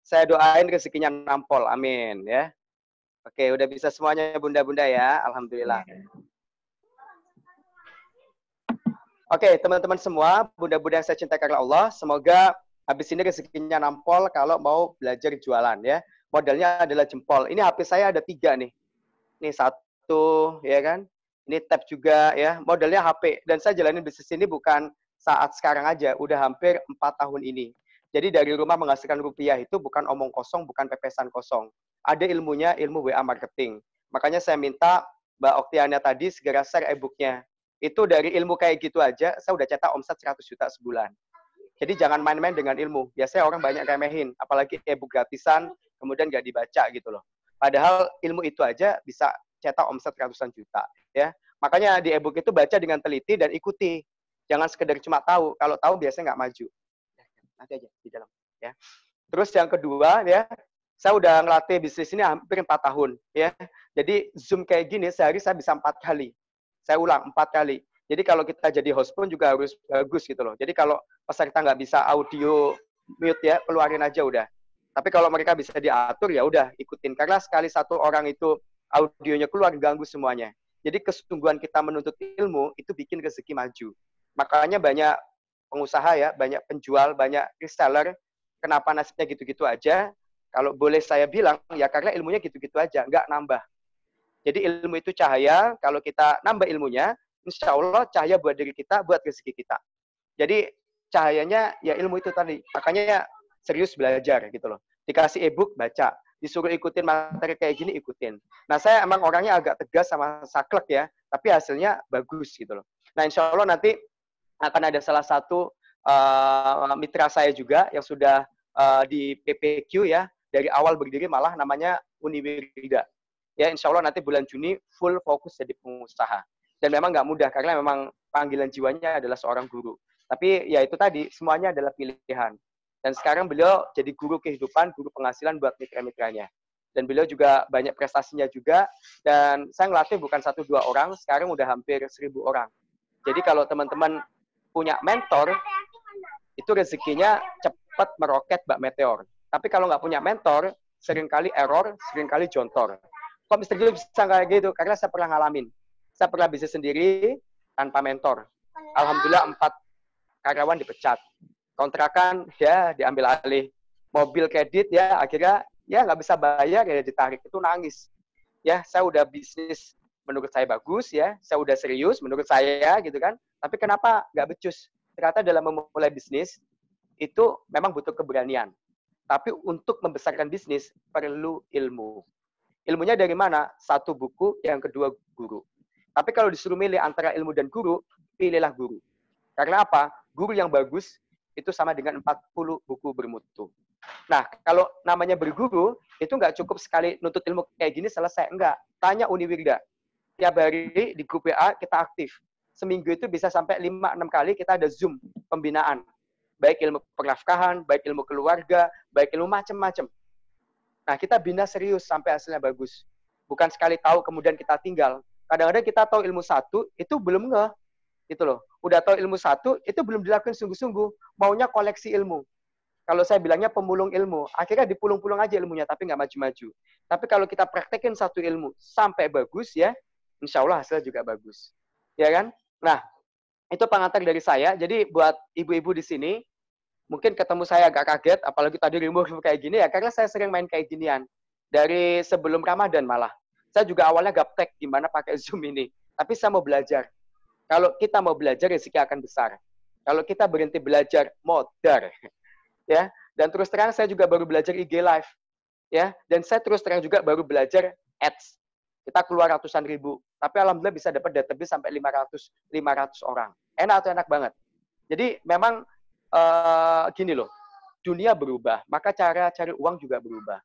Saya doain rezekinya nampol, amin ya. Oke, udah bisa semuanya bunda-bunda ya, alhamdulillah. Oke, teman-teman semua, bunda-bunda yang saya cintai karena Allah, semoga habis ini rezekinya nampol kalau mau belajar jualan ya. Modalnya adalah jempol. Ini HP saya ada 3 nih. Ini 1, ya kan? Ini tab juga ya. Modalnya HP. Dan saya jalanin bisnis ini bukan saat sekarang aja, udah hampir 4 tahun ini. Jadi dari rumah menghasilkan rupiah itu bukan omong kosong, bukan pepesan kosong. Ada ilmunya, ilmu WA marketing. Makanya saya minta Mbak Oktiana tadi segera share e-booknya. Itu dari ilmu kayak gitu aja, saya udah cetak omset 100 juta sebulan. Jadi jangan main-main dengan ilmu. Biasanya orang banyak remehin, apalagi e-book gratisan, kemudian nggak dibaca gitu loh. Padahal ilmu itu aja bisa cetak omset ratusan juta. Ya, makanya di e-book itu baca dengan teliti dan ikuti. Jangan sekedar cuma tahu. Kalau tahu biasanya nggak maju. Nanti aja di dalam. Ya. Terus yang kedua ya, saya udah ngelatih bisnis ini hampir 4 tahun. Ya, jadi Zoom kayak gini sehari saya bisa 4 kali. Saya ulang 4 kali. Jadi kalau kita jadi host pun juga harus bagus gitu loh. Jadi kalau peserta nggak bisa audio mute ya, keluarin aja udah. Tapi kalau mereka bisa diatur ya udah ikutin. Karena sekali satu orang itu audionya keluar ganggu semuanya. Jadi kesungguhan kita menuntut ilmu itu bikin rezeki maju. Makanya banyak pengusaha ya, banyak penjual, banyak reseller. Kenapa nasibnya gitu-gitu aja? Kalau boleh saya bilang ya karena ilmunya gitu-gitu aja, nggak nambah. Jadi ilmu itu cahaya, kalau kita nambah ilmunya, insya Allah cahaya buat diri kita, buat rezeki kita. Jadi cahayanya ya ilmu itu tadi. Makanya serius belajar gitu loh. Dikasih e-book, baca. Disuruh ikutin materi kayak gini, ikutin. Nah, saya emang orangnya agak tegas sama saklek ya, tapi hasilnya bagus gitu loh. Nah, insya Allah nanti akan ada salah satu mitra saya juga yang sudah di PPQ ya, dari awal berdiri malah namanya Uniwirida. Ya, insya Allah nanti bulan Juni full fokus jadi pengusaha. Dan memang nggak mudah, karena memang panggilan jiwanya adalah seorang guru. Tapi ya itu tadi, semuanya adalah pilihan. Dan sekarang beliau jadi guru kehidupan, guru penghasilan buat mitra-mitranya. Dan beliau juga banyak prestasinya juga. Dan saya ngelatih bukan 1-2 orang, sekarang udah hampir 1.000 orang. Jadi kalau teman-teman punya mentor, itu rezekinya cepat meroket Mbak Meteor. Tapi kalau nggak punya mentor, seringkali error, seringkali jontor. Kok Mr. Gil bisa kayak gitu? Karena saya pernah ngalamin. Saya pernah bisnis sendiri tanpa mentor. Alhamdulillah 4 karyawan dipecat. Kontrakan ya diambil alih. Mobil kredit ya akhirnya ya nggak bisa bayar ya ditarik. Itu nangis. Ya saya udah bisnis menurut saya bagus ya. Saya udah serius menurut saya gitu kan. Tapi kenapa nggak becus? Ternyata dalam memulai bisnis itu memang butuh keberanian. Tapi untuk membesarkan bisnis perlu ilmu. Ilmunya dari mana? 1 buku, yang kedua guru. Tapi kalau disuruh milih antara ilmu dan guru, pilihlah guru. Karena apa? Guru yang bagus itu sama dengan 40 buku bermutu. Nah, kalau namanya berguru, itu nggak cukup sekali nuntut ilmu kayak gini selesai. Enggak. Tanya Uniwirda. Tiap hari di grup WA kita aktif. Seminggu itu bisa sampai 5-6 kali kita ada Zoom pembinaan. Baik ilmu penafkahan, baik ilmu keluarga, baik ilmu macam-macam. Nah, kita bina serius sampai hasilnya bagus. Bukan sekali tahu kemudian kita tinggal. Kadang-kadang kita tahu ilmu 1, itu belum ngeh. Gitu loh. Udah tahu ilmu 1, itu belum dilakukan sungguh-sungguh. Maunya koleksi ilmu. Kalau saya bilangnya pemulung ilmu. Akhirnya dipulung-pulung aja ilmunya, tapi nggak maju-maju. Tapi kalau kita praktekin satu ilmu sampai bagus ya, insya Allah hasilnya juga bagus. Ya kan? Nah, itu pengantar dari saya. Jadi buat ibu-ibu di sini, mungkin ketemu saya agak kaget, apalagi tadi remote kayak gini ya, karena saya sering main kayak ginian. Dari sebelum Ramadan malah. Saya juga awalnya gaptek gimana pakai Zoom ini. Tapi saya mau belajar. Kalau kita mau belajar, rezeki akan besar. Kalau kita berhenti belajar, modar. Ya, dan terus terang saya juga baru belajar IG Live. Ya, dan saya terus terang juga baru belajar Ads. Kita keluar ratusan ribu. Tapi alhamdulillah bisa dapat database sampai 500 orang. Enak atau enak banget. Jadi memang gini loh, dunia berubah, maka cara cari uang juga berubah.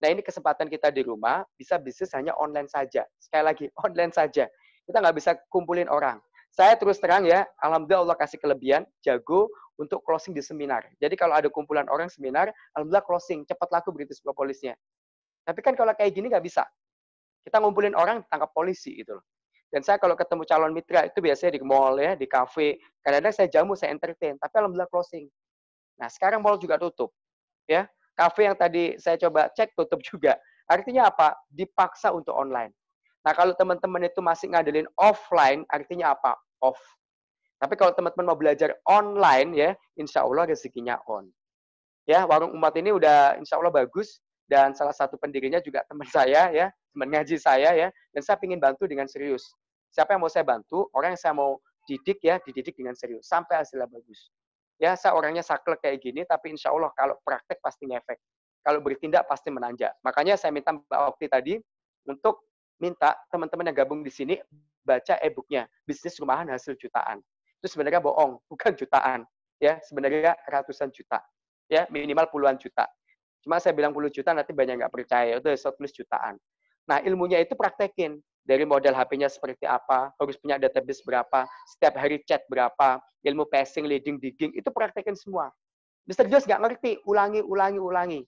Nah, ini kesempatan kita di rumah, bisa bisnis hanya online saja. Sekali lagi, online saja. Kita nggak bisa kumpulin orang. Saya terus terang ya, alhamdulillah Allah kasih kelebihan, jago untuk closing di seminar. Jadi kalau ada kumpulan orang seminar, alhamdulillah closing, cepat laku British Propolisnya. Tapi kan kalau kayak gini nggak bisa. Kita ngumpulin orang, tangkap polisi gitu loh. Dan saya kalau ketemu calon mitra itu biasanya di mall ya, di kafe. Kadang-kadang saya jamu, saya entertain, tapi alhamdulillah closing. Nah, sekarang mall juga tutup. Ya. Kafe yang tadi saya coba cek tutup juga. Artinya apa? Dipaksa untuk online. Nah, kalau teman-teman itu masih ngadelin offline, artinya apa? Off. Tapi kalau teman-teman mau belajar online ya, insya Allah rezekinya on. Ya, warung umat ini udah insya Allah bagus dan salah satu pendirinya juga teman saya ya, teman ngaji saya ya, dan saya ingin bantu dengan serius. Siapa yang mau saya bantu, orang yang saya mau didik ya, dididik dengan serius sampai hasilnya bagus. Ya, saya orangnya saklek kayak gini, tapi insya Allah kalau praktek pasti ngefek. Kalau bertindak pasti menanjak. Makanya saya minta Mbak Okti tadi untuk minta teman-teman yang gabung di sini baca e-booknya, Bisnis Rumahan Hasil Jutaan. Itu sebenarnya bohong, bukan jutaan. Ya, sebenarnya ratusan juta. Ya, minimal puluhan juta. Cuma saya bilang puluh juta, nanti banyak nggak percaya. Itu saya tulis jutaan. Nah, ilmunya itu praktekin. Dari model HP-nya seperti apa, harus punya database berapa, setiap hari chat berapa, ilmu passing, leading, digging, itu praktekin semua. Mister Jos nggak ngerti, ulangi, ulangi, ulangi.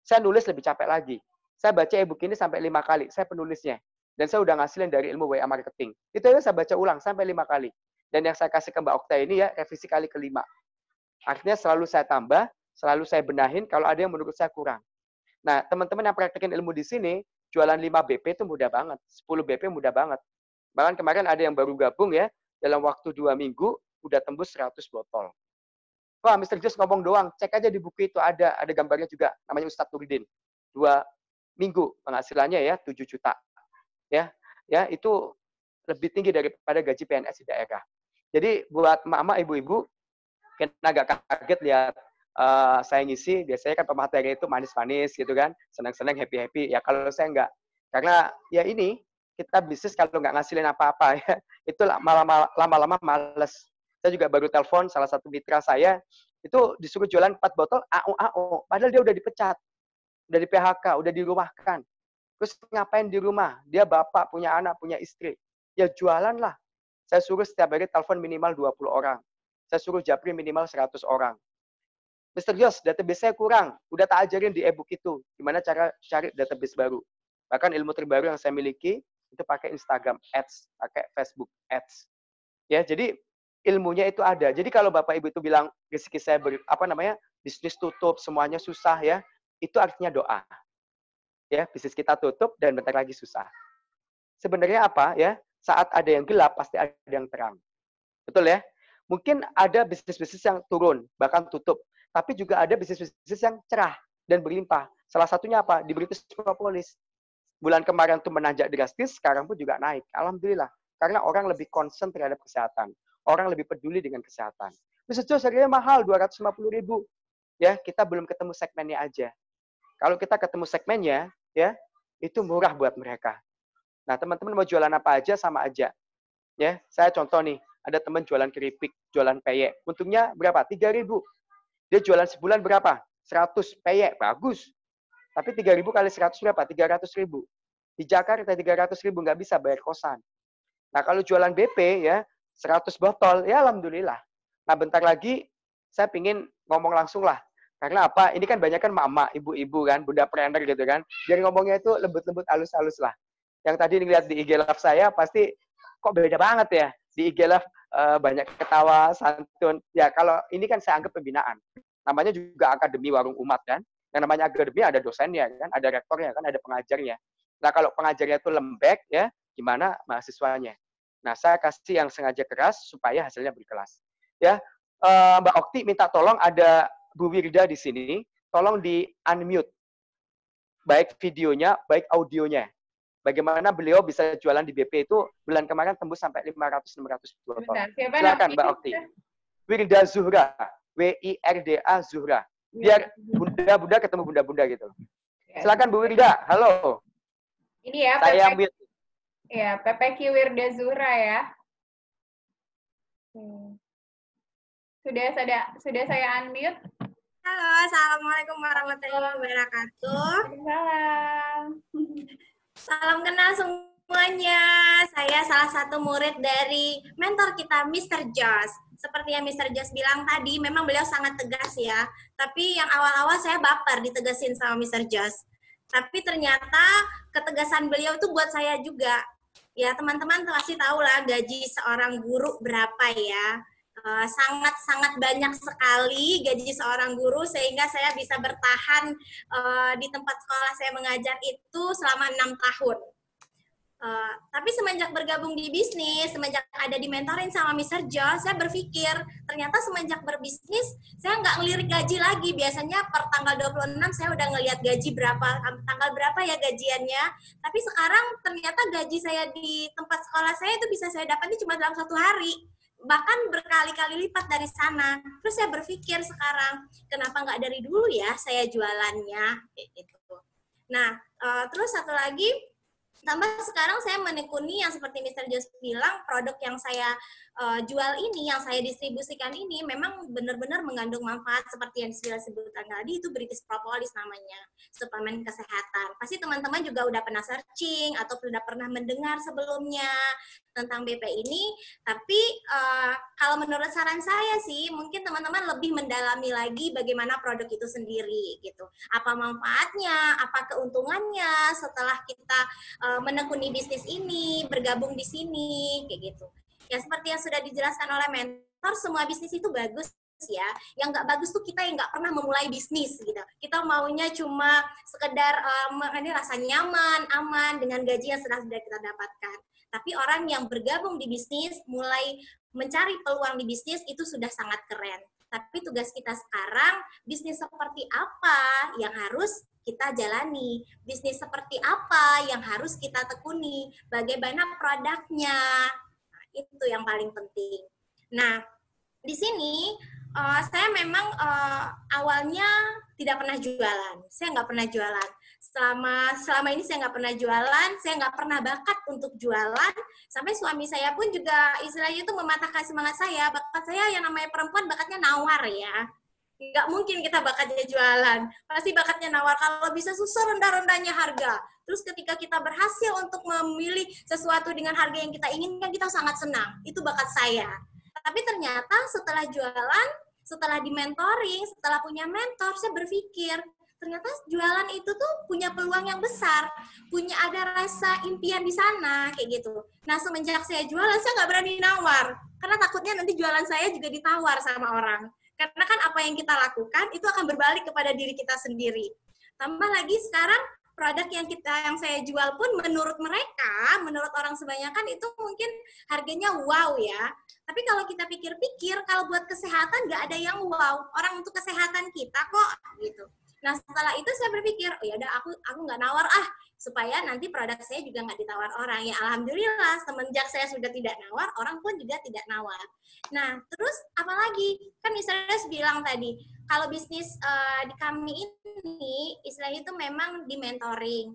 Saya nulis lebih capek lagi. Saya baca e-book ini sampai 5 kali, saya penulisnya. Dan saya udah ngasilin dari ilmu WA marketing. Itu aja saya baca ulang sampai 5 kali. Dan yang saya kasih ke Mbak Okta ini ya, revisi kali kelima. Artinya selalu saya tambah, selalu saya benahin kalau ada yang menurut saya kurang. Nah, teman-teman yang praktekin ilmu di sini, jualan 5 BP itu mudah banget. 10 BP mudah banget. Bahkan kemarin ada yang baru gabung ya, dalam waktu 2 minggu, udah tembus 100 botol. Wah, Mister Jos ngomong doang, cek aja di buku itu ada gambarnya juga, namanya Ustadz Nurdin. 2 minggu penghasilannya ya 7 juta. Ya, itu lebih tinggi daripada gaji PNS di daerah. Jadi buat emak-emak, ibu-ibu, kan agak kaget lihat saya ngisi, biasanya kan pemateri itu manis-manis gitu kan, senang-senang, happy-happy. Ya kalau saya enggak. Karena ya ini, kita bisnis kalau nggak ngasilin apa-apa ya, itu lama-lama males. Saya juga baru telepon salah satu mitra saya, itu disuruh jualan 4 botol AO, padahal dia udah dipecat, udah di PHK, udah dirumahkan. Terus ngapain di rumah? Dia bapak, punya anak, punya istri. Ya jualan lah. Saya suruh setiap hari telepon minimal 20 orang. Saya suruh japri minimal 100 orang. Mister Jos, database saya kurang. Udah tak ajarin di e-book itu. Gimana cara cari database baru. Bahkan ilmu terbaru yang saya miliki, itu pakai Instagram Ads, pakai Facebook Ads. Ya, jadi ilmunya itu ada. Jadi kalau Bapak Ibu itu bilang rezeki saya bisnis tutup, semuanya susah ya, itu artinya doa. Ya, bisnis kita tutup dan bentar lagi susah. Sebenarnya apa ya? Saat ada yang gelap pasti ada yang terang. Betul ya? Mungkin ada bisnis-bisnis yang turun, bahkan tutup. Tapi juga ada bisnis-bisnis yang cerah dan berlimpah. Salah satunya apa? Di British Propolis. Bulan kemarin itu menanjak drastis, sekarang pun juga naik. Alhamdulillah. Karena orang lebih concern terhadap kesehatan. Orang lebih peduli dengan kesehatan. Bisa harganya mahal, 250.000. Ya, kita belum ketemu segmennya aja. Kalau kita ketemu segmennya, ya, itu murah buat mereka. Nah, teman-teman mau jualan apa aja sama aja. Ya, saya contoh nih, ada teman jualan keripik, jualan peyek. Untungnya berapa? 3.000. Dia jualan sebulan berapa? 100 peyek, bagus. Tapi 3.000 kali 100 berapa? 300.000. Di Jakarta 300.000 nggak bisa bayar kosan. Nah, kalau jualan BP ya, 100 botol, ya alhamdulillah. Nah, bentar lagi saya pingin ngomong langsung lah. Karena apa? Ini kan banyak kan mama, ibu-ibu kan, bunda planner gitu kan. Jadi ngomongnya itu lembut-lembut, halus-halus lah. Yang tadi ngeliat di IG Live saya, pasti kok beda banget ya. Di IG Live banyak ketawa, santun. Ya, kalau ini kan saya anggap pembinaan. Namanya juga Akademi Warung Umat kan. Yang namanya akademi ada dosennya kan, ada rektornya kan, ada pengajarnya. Nah, kalau pengajarnya itu lembek ya, gimana mahasiswanya? Nah, saya kasih yang sengaja keras supaya hasilnya berkelas. Ya, Mbak Okti minta tolong ada Bu Wirda di sini, tolong di unmute. Baik videonya, baik audionya. Bagaimana beliau bisa jualan di BP itu bulan kemarin tembus sampai 500-600 botol. Silakan Mbak Okti. Wirda Zuhra, WIRDA Zuhra. Biar bunda-bunda ketemu bunda-bunda gitu. Silakan Bu Wirda. Halo. Ini ya, saya mute. Ya, PPQ Wirda Zuhra ya. Sudah saya unmute. Halo, assalamualaikum warahmatullahi wabarakatuh. Salam. Salam kenal semuanya. Saya salah satu murid dari mentor kita, Mr. Jos. Seperti yang Mr. Jos bilang tadi, memang beliau sangat tegas ya. Tapi yang awal-awal saya baper ditegasin sama Mr. Jos. Tapi ternyata ketegasan beliau itu buat saya juga. Ya, teman-teman pasti tahu lah gaji seorang guru berapa ya. sangat-sangat banyak sekali gaji seorang guru sehingga saya bisa bertahan di tempat sekolah saya mengajar itu selama 6 tahun. Tapi semenjak bergabung di bisnis, semenjak ada di mentoring sama Mr. Josh, saya berpikir ternyata semenjak berbisnis saya nggak ngelirik gaji lagi. Biasanya per tanggal 26 saya udah ngelihat gaji berapa, tanggal berapa ya gajiannya. Tapi sekarang ternyata gaji saya di tempat sekolah saya itu bisa saya dapatnya cuma dalam 1 hari. Bahkan berkali-kali lipat dari sana. Terus saya berpikir sekarang, kenapa nggak dari dulu ya saya jualannya? Gitu. Nah, terus satu lagi, tambah sekarang saya menekuni yang seperti Mr. Josh bilang, produk yang saya jual ini, yang saya distribusikan ini memang benar-benar mengandung manfaat seperti yang saya sebutkan tadi, itu British Propolis namanya, suplemen kesehatan. Pasti teman-teman juga udah pernah searching atau sudah pernah mendengar sebelumnya tentang BP ini, tapi kalau menurut saran saya sih, mungkin teman-teman lebih mendalami lagi bagaimana produk itu sendiri, gitu. Apa manfaatnya, apa keuntungannya setelah kita menekuni bisnis ini, bergabung di sini, kayak gitu. Ya seperti yang sudah dijelaskan oleh mentor, semua bisnis itu bagus ya. Yang nggak bagus tuh kita yang nggak pernah memulai bisnis gitu. Kita maunya cuma sekedar ini rasa nyaman, aman dengan gaji yang sudah kita dapatkan. Tapi orang yang bergabung di bisnis, mulai mencari peluang di bisnis itu sudah sangat keren. Tapi tugas kita sekarang, bisnis seperti apa yang harus kita jalani, bisnis seperti apa yang harus kita tekuni, bagaimana produknya, itu yang paling penting. Nah, di sini saya memang awalnya tidak pernah jualan, saya nggak pernah jualan. Selama ini saya nggak pernah jualan, saya nggak pernah bakat untuk jualan, sampai suami saya pun juga istilahnya itu mematahkan semangat saya. Bakat saya yang namanya perempuan bakatnya nawar ya. Nggak mungkin kita bakatnya jualan, pasti bakatnya nawar. Kalau bisa susah rendah-rendahnya harga. Terus ketika kita berhasil untuk memilih sesuatu dengan harga yang kita inginkan, kita sangat senang. Itu bakat saya. Tapi ternyata setelah jualan, setelah di mentoring, setelah punya mentor, saya berpikir, ternyata jualan itu tuh punya peluang yang besar, punya ada rasa impian di sana, kayak gitu. Nah, semenjak saya jualan, saya nggak berani nawar, karena takutnya nanti jualan saya juga ditawar sama orang. Karena kan apa yang kita lakukan itu akan berbalik kepada diri kita sendiri. Tambah lagi sekarang produk yang saya jual pun menurut mereka, menurut orang kebanyakan itu mungkin harganya wow ya. Tapi kalau kita pikir-pikir, kalau buat kesehatan nggak ada yang wow. Orang untuk kesehatan kita kok gitu. Nah setelah itu saya berpikir, oh ya udah aku nggak nawar supaya nanti produk saya juga nggak ditawar orang. Ya alhamdulillah semenjak saya sudah tidak nawar, orang pun juga tidak nawar. Nah terus apalagi kan misalnya bilang tadi kalau bisnis di kami ini istilahnya itu memang di mentoring.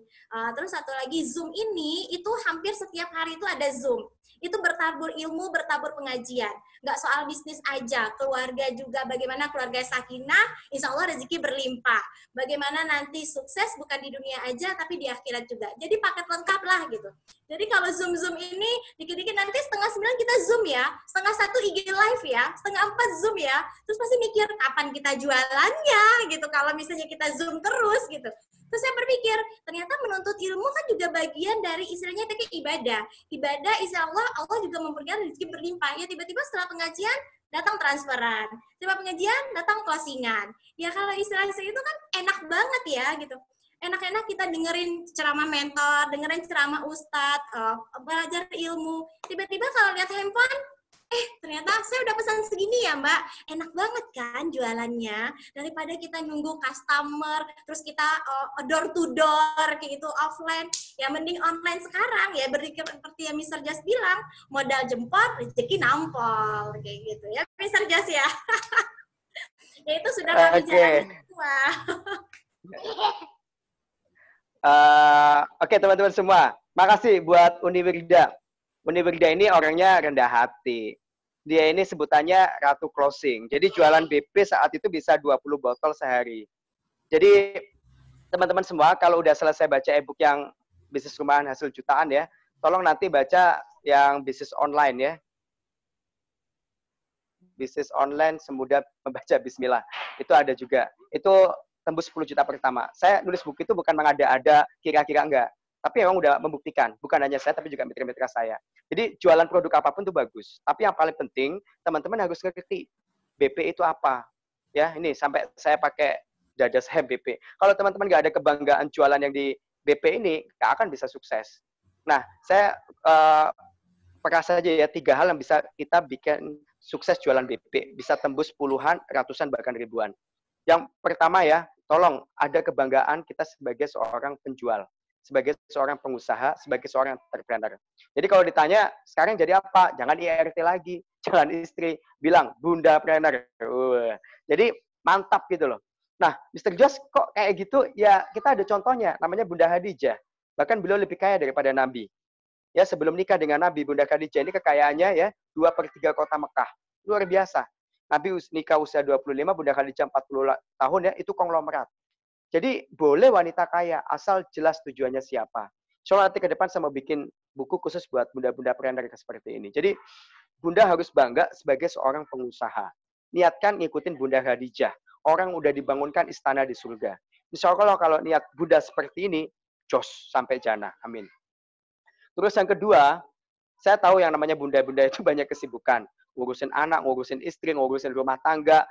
Terus satu lagi Zoom ini itu hampir setiap hari itu ada Zoom. Itu bertabur ilmu, bertabur pengajian. Nggak soal bisnis aja, keluarga juga, bagaimana keluarga sakinah, insya Allah rezeki berlimpah. Bagaimana nanti sukses bukan di dunia aja, tapi di akhirat juga. Jadi paket lengkap lah gitu. Jadi kalau Zoom ini, dikit-dikit nanti 8:30 kita Zoom ya, 3:30 IG live ya, 3:30 Zoom ya. Terus pasti mikir, kapan kita jualannya gitu, kalau misalnya kita Zoom terus gitu. Terus saya berpikir, ternyata menuntut ilmu kan juga bagian dari istilahnya kayak ibadah. Ibadah, insya Allah juga memberikan rezeki berlimpah. Ya tiba-tiba setelah pengajian, datang transferan. Setelah pengajian, datang closingan. Ya kalau istilahnya itu kan enak banget ya gitu. Enak-enak kita dengerin ceramah mentor, dengerin ceramah ustadz, belajar ilmu. Tiba-tiba kalau lihat handphone, ternyata saya udah pesan segini ya mbak, enak banget kan jualannya, daripada kita nunggu customer, terus kita door to door, kayak gitu offline, ya mending online sekarang ya, seperti yang Mr. Jas bilang, modal jempol, rezeki nampol, kayak gitu ya Mr. Jas ya. Ya itu sudah kami jalani semua. Oke teman-teman semua, makasih buat Uniwirda. Uniwirda ini orangnya rendah hati. Dia ini sebutannya Ratu Closing. Jadi jualan BP saat itu bisa 20 botol sehari. Jadi teman-teman semua kalau udah selesai baca e-book yang bisnis rumahan hasil jutaan ya, tolong nanti baca yang bisnis online ya. Bisnis online semudah membaca bismillah. Itu ada juga. Itu tembus 10 juta pertama. Saya nulis buku itu bukan mengada-ada kira-kira enggak. Tapi memang udah membuktikan, bukan hanya saya, tapi juga mitra-mitra saya. Jadi jualan produk apapun itu bagus. Tapi yang paling penting, teman-teman harus ngerti BP itu apa. Ya, ini sampai saya pakai dada saya BP. Kalau teman-teman nggak ada kebanggaan jualan yang di BP ini, nggak akan bisa sukses. Nah, saya perasa aja ya 3 hal yang bisa kita bikin sukses jualan BP. Bisa tembus puluhan, ratusan, bahkan ribuan. Yang pertama ya, tolong ada kebanggaan kita sebagai seorang penjual, sebagai seorang pengusaha, sebagai seorang entrepreneur. Jadi kalau ditanya, sekarang jadi apa? Jangan IRT lagi, jangan istri, bilang Bunda Planner. Jadi mantap gitu loh. Nah, Mr. Jos kok kayak gitu? Ya kita ada contohnya, namanya Bunda Khadijah. Bahkan beliau lebih kaya daripada Nabi. Ya sebelum nikah dengan Nabi, Bunda Khadijah ini kekayaannya ya 2/3 kota Mekah. Luar biasa. Nabi nikah usia 25, Bunda Khadijah 40 tahun ya, itu konglomerat. Jadi boleh wanita kaya, asal jelas tujuannya siapa. Soalnya nanti ke depan saya mau bikin buku khusus buat bunda-bunda planner seperti ini. Jadi Bunda harus bangga sebagai seorang pengusaha. Niatkan ngikutin Bunda Khadijah. Orang udah dibangunkan istana di surga. Insya Allah kalau niat Bunda seperti ini, jos sampai jannah. Amin. Terus yang kedua, saya tahu yang namanya bunda-bunda itu banyak kesibukan. Ngurusin anak, ngurusin istri, ngurusin rumah tangga.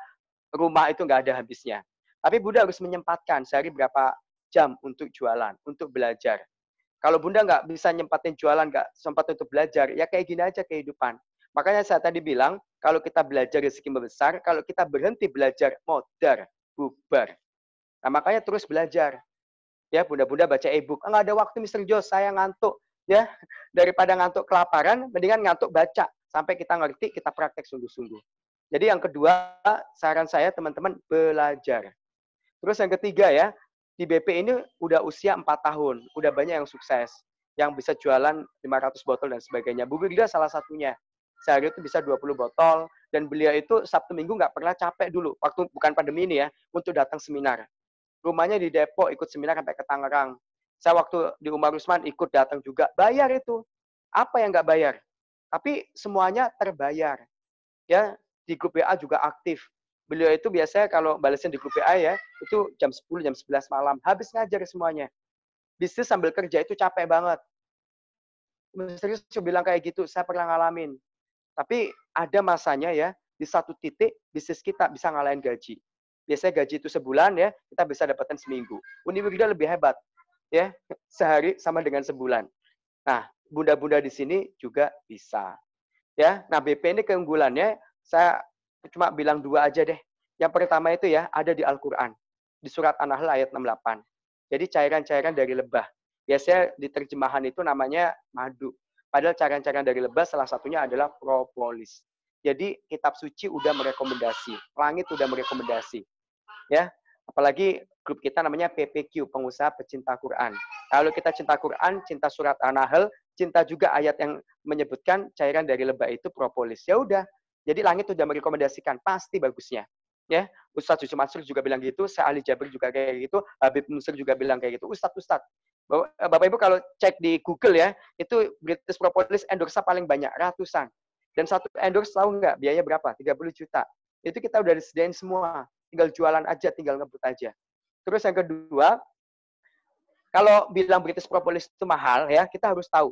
Rumah itu nggak ada habisnya. Tapi Bunda harus menyempatkan sehari berapa jam untuk jualan, untuk belajar. Kalau Bunda nggak bisa nyempatin jualan, nggak sempat untuk belajar, ya kayak gini aja kehidupan. Makanya saya tadi bilang, kalau kita belajar rezeki membesar, kalau kita berhenti belajar, modar, bubar. Nah, makanya terus belajar. Ya, Bunda-bunda baca e-book. Nggak ada waktu, Mr. Jos, saya ngantuk. Ya, daripada ngantuk kelaparan, mendingan ngantuk baca. Sampai kita ngerti, kita praktek sungguh-sungguh. Jadi yang kedua, saran saya teman-teman, belajar. Terus yang ketiga ya, di BP ini udah usia 4 tahun, udah banyak yang sukses, yang bisa jualan 500 botol dan sebagainya. Bu Gilda salah satunya. Sehari itu bisa 20 botol, dan beliau itu Sabtu Minggu nggak pernah capek dulu, waktu bukan pandemi ini ya, untuk datang seminar. Rumahnya di Depok, ikut seminar sampai ke Tangerang. Saya waktu di Umar Usman ikut datang juga, bayar itu. Apa yang nggak bayar? Tapi semuanya terbayar. Ya, di grup WA juga aktif. Beliau itu biasanya kalau balesin di grup WA ya, itu jam 10, jam 11 malam. Habis ngajar semuanya. Bisnis sambil kerja itu capek banget. Serius bilang kayak gitu, saya pernah ngalamin. Tapi ada masanya ya, di satu titik bisnis kita bisa ngalahin gaji. Biasanya gaji itu sebulan ya, kita bisa dapatkan seminggu. Uniwirda lebih hebat. Ya, sehari sama dengan sebulan. Nah, bunda-bunda di sini juga bisa. Ya, nah BP ini keunggulannya, saya cuma bilang 2 aja deh. Yang pertama itu ya, ada di Al-Quran. Di surat An-Nahl ayat 68. Jadi cairan-cairan dari lebah. Biasanya di terjemahan itu namanya madu. Padahal cairan-cairan dari lebah salah satunya adalah propolis. Jadi kitab suci udah merekomendasi. Langit udah merekomendasi. Ya, apalagi grup kita namanya PPQ, Pengusaha Pecinta Quran. Kalau kita cinta Quran, cinta surat An-Nahl, cinta juga ayat yang menyebutkan cairan dari lebah itu propolis. Ya udah. Jadi langit sudah merekomendasikan, pasti bagusnya. Ya, Ustadz Yusuf Mansur juga bilang gitu, Syekh Ali Jabir juga kayak gitu, Habib Musir juga bilang kayak gitu. Ustadz. Bapak Ibu kalau cek di Google ya, itu British Propolis endorse paling banyak, ratusan. Dan satu endorse tahu nggak biaya berapa? 30 juta. Itu kita udah disediain semua. Tinggal jualan aja, tinggal ngebut aja. Terus yang kedua, kalau bilang British Propolis itu mahal ya, kita harus tahu.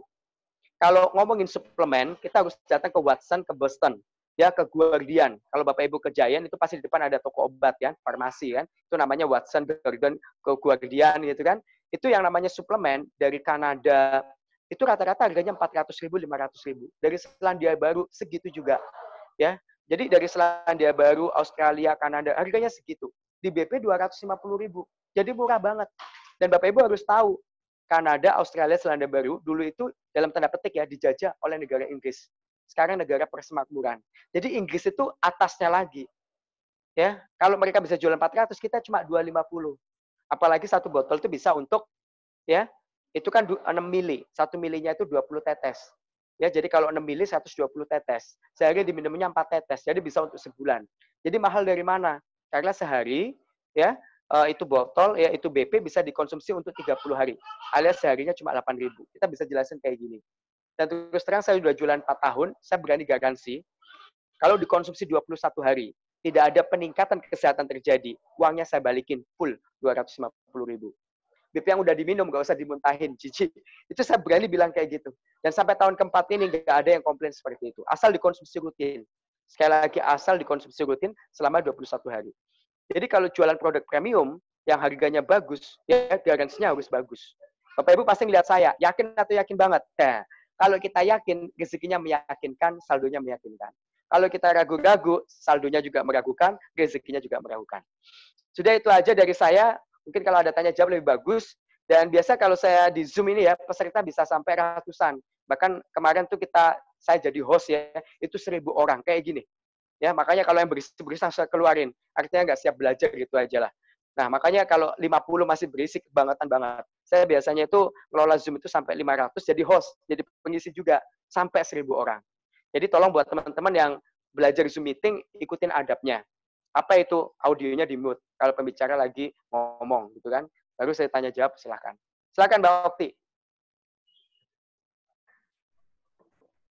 Kalau ngomongin suplemen, kita harus datang ke Watson, ke Boston, ya ke Guardian. Kalau Bapak Ibu ke Giant, itu pasti di depan ada toko obat ya, farmasi kan. Itu namanya Watson, Guardian, ke Guardian gitu kan. Itu yang namanya suplemen dari Kanada. Itu rata-rata harganya 400.000, 500.000. Dari Selandia Baru segitu juga. Ya. Jadi dari Selandia Baru, Australia, Kanada, harganya segitu. Di BP 250.000. Jadi murah banget. Dan Bapak Ibu harus tahu, Kanada, Australia, Selandia Baru, dulu itu dalam tanda petik ya, dijajah oleh negara Inggris. Sekarang negara persemakmuran. Jadi Inggris itu atasnya lagi. Ya, kalau mereka bisa jualan 400, kita cuma 250. Apalagi satu botol itu bisa untuk, ya, itu kan 6 mili. 1 milinya itu 20 tetes. Ya, jadi kalau 6 mili, 120 tetes. Sehari diminumnya 4 tetes, jadi bisa untuk sebulan. Jadi mahal dari mana? Karena sehari, ya, itu botol, ya itu BP bisa dikonsumsi untuk 30 hari. Alias seharinya cuma 8.000. Kita bisa jelasin kayak gini. Dan terus terang saya sudah jualan 4 tahun, saya berani garansi, kalau dikonsumsi 21 hari, tidak ada peningkatan kesehatan terjadi, uangnya saya balikin full 250.000. BP yang udah diminum, nggak usah dimuntahin, jijik. Itu saya berani bilang kayak gitu. Dan sampai tahun keempat ini nggak ada yang komplain seperti itu. Asal dikonsumsi rutin. Sekali lagi, asal dikonsumsi rutin selama 21 hari. Jadi kalau jualan produk premium, yang harganya bagus, ya garansinya harus bagus. Bapak Ibu pasti melihat saya, yakin atau yakin banget? Nah, kalau kita yakin, rezekinya meyakinkan, saldonya meyakinkan. Kalau kita ragu-ragu, saldonya juga meragukan, rezekinya juga meragukan. Sudah itu aja dari saya. Mungkin kalau ada tanya jawab lebih bagus. Dan biasa kalau saya di Zoom ini ya, peserta bisa sampai ratusan. Bahkan kemarin tuh saya jadi host ya, itu 1.000 orang, kayak gini. Ya, makanya kalau yang berisik-berisik saya keluarin. Artinya nggak siap belajar gitu aja lah. Nah, makanya kalau 50 masih berisik bangetan banget. Saya biasanya itu ngelola Zoom itu sampai 500, jadi host, jadi pengisi juga, sampai 1.000 orang. Jadi tolong buat teman-teman yang belajar Zoom meeting, ikutin adabnya. Apa itu? Audionya di mute. Kalau pembicara lagi ngomong, gitu kan. Baru saya tanya jawab, silakan. Silakan Mbak Okti.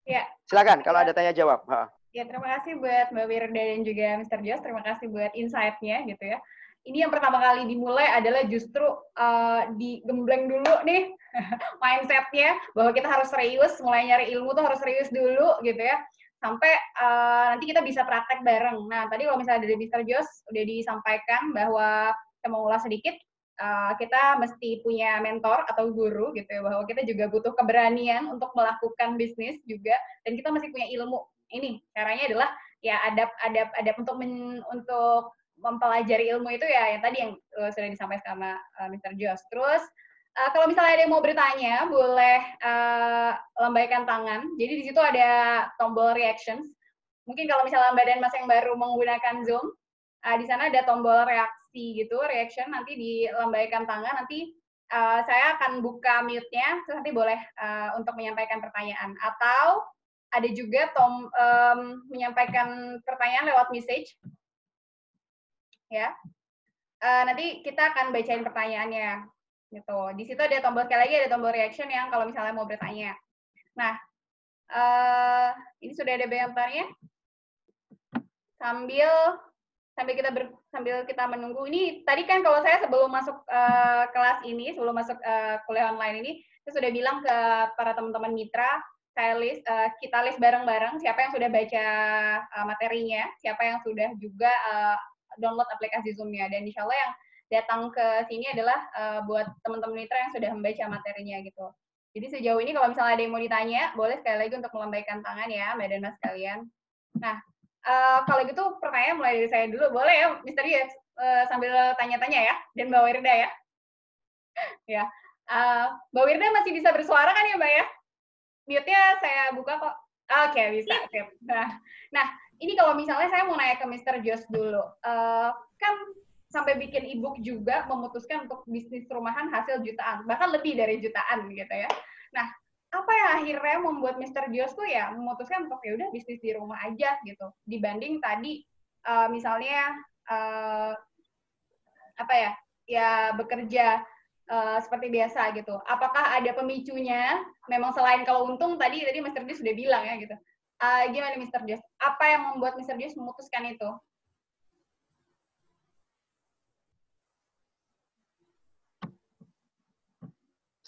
Ya. Silakan kalau ada tanya jawab. Ya, terima kasih buat Mbak Wirda dan juga Mr. Jos. Terima kasih buat insight-nya gitu ya. Ini yang pertama kali dimulai adalah justru digembleng dulu nih mindset-nya bahwa kita harus serius, mulai nyari ilmu tuh harus serius dulu gitu ya. Sampai nanti kita bisa praktek bareng. Nah, tadi kalau misalnya dari Mr. Jos udah disampaikan bahwa kita mau ulas sedikit, kita mesti punya mentor atau guru gitu ya, bahwa kita juga butuh keberanian untuk melakukan bisnis juga, dan kita mesti punya ilmu. Ini caranya adalah ya adab untuk mempelajari ilmu itu ya yang tadi yang sudah disampaikan sama Mr. Jos. Terus kalau misalnya ada yang mau bertanya, boleh lambaikan tangan. Jadi di situ ada tombol reactions. Mungkin kalau misalnya Mbak dan Mas yang baru menggunakan Zoom, di sana ada tombol reaksi gitu, reaction, nanti dilambaikan tangan, nanti saya akan buka mute-nya, terus nanti boleh untuk menyampaikan pertanyaan. Atau ada juga menyampaikan pertanyaan lewat message. Ya. Nanti kita akan bacain pertanyaannya. Gitu. Di situ ada tombol, sekali lagi ada tombol reaction yang kalau misalnya mau bertanya. Nah, ini sudah ada bentarnya. Sambil kita menunggu ini, tadi kan kalau saya sebelum masuk kelas ini, sebelum masuk kuliah online ini, saya sudah bilang ke para teman-teman mitra, kita list bareng-bareng siapa yang sudah baca materinya, siapa yang sudah juga download aplikasi Zoom-nya, dan insya Allah yang datang ke sini adalah buat teman-teman mitra yang sudah membaca materinya gitu. Jadi sejauh ini kalau misalnya ada yang mau ditanya, boleh sekali lagi untuk melambaikan tangan ya, Mbak dan Mas sekalian. Nah, kalau gitu pertanyaan mulai dari saya dulu, boleh ya, Mr. Yes, sambil tanya-tanya ya, dan Mbak Wirda ya. Ya, Mbak Wirda masih bisa bersuara kan ya, Mbak ya? Mute-nya saya buka kok. Oke, bisa. Nah, ini kalau misalnya saya mau nanya ke Mr. Jos dulu, kan sampai bikin e-book juga memutuskan untuk bisnis rumahan hasil jutaan, bahkan lebih dari jutaan gitu ya. Nah, apa yang akhirnya membuat Mr. Jos tuh ya memutuskan untuk ya udah bisnis di rumah aja gitu, dibanding tadi misalnya bekerja seperti biasa gitu. Apakah ada pemicunya? Memang selain kalau untung tadi Mr. Jos sudah bilang ya gitu. Gimana Mr. Jos? Apa yang membuat Mr. Jos memutuskan itu?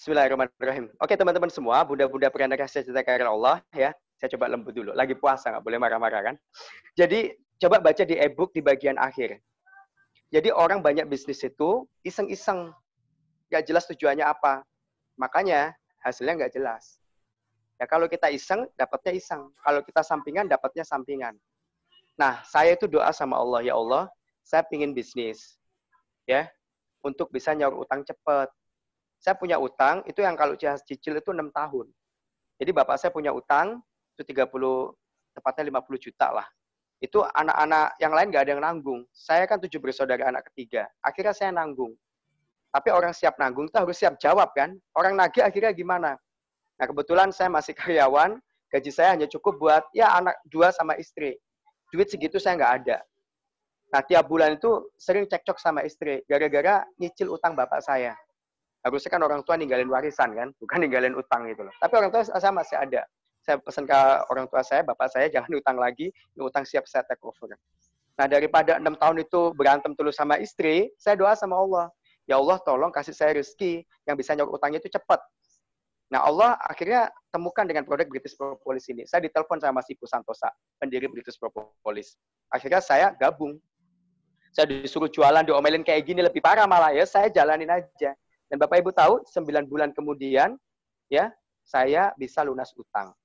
Bismillahirrahmanirrahim. Oke teman-teman semua, bunda-bunda peranak saya cinta karena Allah ya. Saya coba lembut dulu. Lagi puasa nggak boleh marah-marah kan. Jadi coba baca di e-book di bagian akhir. Jadi orang banyak bisnis itu iseng-iseng, nggak jelas tujuannya apa. Makanya hasilnya nggak jelas. Ya kalau kita iseng, dapatnya iseng. Kalau kita sampingan, dapatnya sampingan. Nah, saya itu doa sama Allah, ya Allah, saya pingin bisnis, ya, untuk bisa nyaur utang cepat. Saya punya utang, itu yang kalau cicil itu 6 tahun. Jadi bapak saya punya utang, itu 50 juta lah. Itu anak-anak yang lain nggak ada yang nanggung. Saya kan 7 bersaudara anak ketiga. Akhirnya saya nanggung. Tapi orang siap nanggung itu harus siap jawab kan. Orang nagih akhirnya gimana? Nah kebetulan saya masih karyawan, gaji saya hanya cukup buat ya anak 2 sama istri. Duit segitu saya nggak ada. Nah tiap bulan itu sering cekcok sama istri, gara-gara nyicil utang bapak saya. Harusnya kan orang tua ninggalin warisan kan, bukan ninggalin utang gitu loh. Tapi orang tua saya masih ada. Saya pesan ke orang tua saya, bapak saya jangan utang lagi, ini utang siap saya take over. Nah daripada 6 tahun itu berantem terus sama istri, saya doa sama Allah. Ya Allah, tolong kasih saya rezeki yang bisa nyaur utangnya itu cepat. Nah, Allah akhirnya temukan dengan produk British Propolis ini. Saya ditelepon sama Mas Ibu Santosa, pendiri British Propolis. Akhirnya saya gabung. Saya disuruh jualan, diomelin kayak gini, lebih parah malah ya, saya jalanin aja. Dan Bapak Ibu tahu, 9 bulan kemudian, ya, saya bisa lunas utang.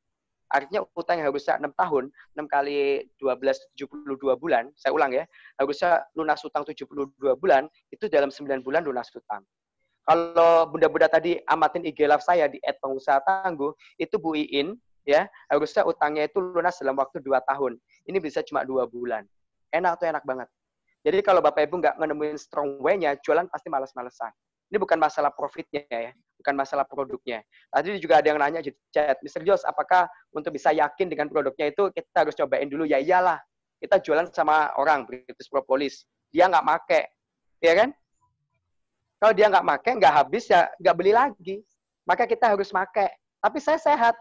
Artinya utang yang harusnya 6 tahun, 6 kali 12, 72 bulan, saya ulang ya, harusnya lunas utang 72 bulan, itu dalam 9 bulan lunas utang. Kalau bunda-bunda tadi amatin IG live saya di @pengusaha_tangguh, itu Bu Iin, ya, harusnya utangnya itu lunas dalam waktu 2 tahun. Ini bisa cuma 2 bulan. Enak tuh, enak banget. Jadi kalau Bapak Ibu nggak menemuin strong way-nya, jualan pasti males-malesan. Ini bukan masalah profitnya ya, bukan masalah produknya. Tadi juga ada yang nanya di chat, Mr. Jos, apakah untuk bisa yakin dengan produknya itu kita harus cobain dulu? Ya iyalah, kita jualan sama orang, British Propolis. Dia nggak make, ya kan? Kalau dia nggak make, nggak habis, ya nggak beli lagi. Maka kita harus make. Tapi saya sehat.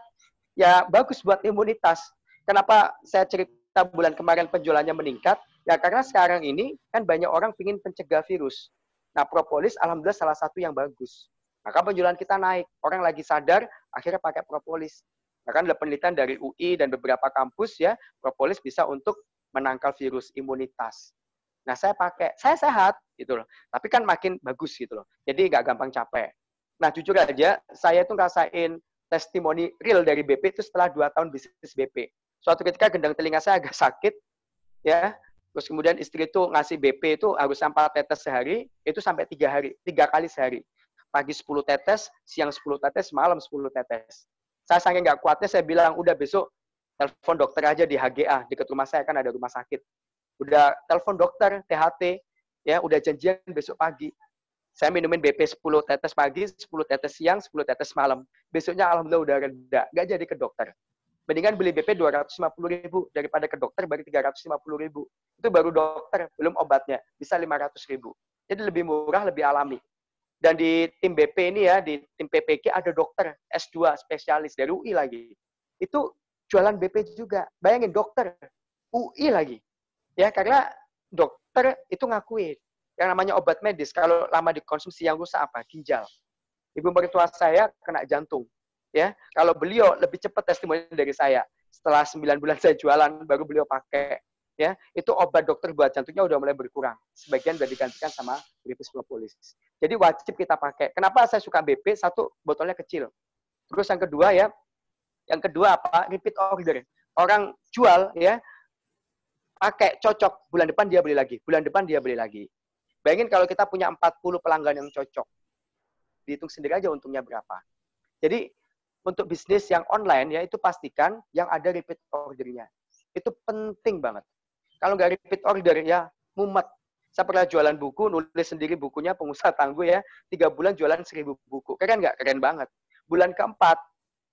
Ya bagus buat imunitas. Kenapa saya cerita bulan kemarin penjualannya meningkat? Ya karena sekarang ini kan banyak orang ingin pencegah virus. Nah, propolis alhamdulillah salah satu yang bagus. Maka penjualan kita naik. Orang lagi sadar, akhirnya pakai propolis. Bahkan ada penelitian dari UI dan beberapa kampus ya, propolis bisa untuk menangkal virus imunitas. Nah, saya pakai, saya sehat gitu loh. Tapi kan makin bagus gitu loh. Jadi nggak gampang capek. Nah, jujur aja, saya tuh ngerasain testimoni real dari BP itu setelah 2 tahun bisnis BP. Suatu ketika gendang telinga saya agak sakit, ya. Terus kemudian istri itu ngasih BP itu harus 4 tetes sehari, itu sampai 3 kali sehari. Pagi 10 tetes, siang 10 tetes, malam 10 tetes. Saya saking nggak kuatnya, saya bilang, udah besok telepon dokter aja di HGA, dekat rumah saya kan ada rumah sakit. Udah telepon dokter, THT, ya udah janjian besok pagi. Saya minumin BP 10 tetes pagi, 10 tetes siang, 10 tetes malam. Besoknya alhamdulillah udah reda, nggak jadi ke dokter. Mendingan beli BP 250.000 daripada ke dokter baru 350.000. Itu baru dokter, belum obatnya, bisa 500.000. Jadi lebih murah, lebih alami. Dan di tim BP ini ya, di tim PPG ada dokter S2 spesialis dari UI lagi. Itu jualan BP juga. Bayangin dokter UI lagi. Ya, karena dokter itu ngakuin yang namanya obat medis kalau lama dikonsumsi yang rusak apa? Ginjal. Ibu mertua saya kena jantung. Ya, kalau beliau lebih cepat testimoni dari saya. Setelah 9 bulan saya jualan baru beliau pakai. Ya, itu obat dokter buat jantungnya udah mulai berkurang. Sebagian udah digantikan sama British Propolis. Jadi wajib kita pakai. Kenapa saya suka BP? Satu, botolnya kecil. Terus yang kedua ya, yang kedua apa? Repeat order. Orang jual ya, pakai cocok, bulan depan dia beli lagi, bulan depan dia beli lagi. Bayangin kalau kita punya 40 pelanggan yang cocok. Dihitung sendiri aja untungnya berapa. Jadi untuk bisnis yang online ya itu pastikan yang ada repeat ordernya. Itu penting banget. Kalau nggak repeat order ya mumet. Saya pernah jualan buku, nulis sendiri bukunya Pengusaha Tangguh ya, 3 bulan jualan 1000 buku. Keren nggak? Keren banget. Bulan keempat,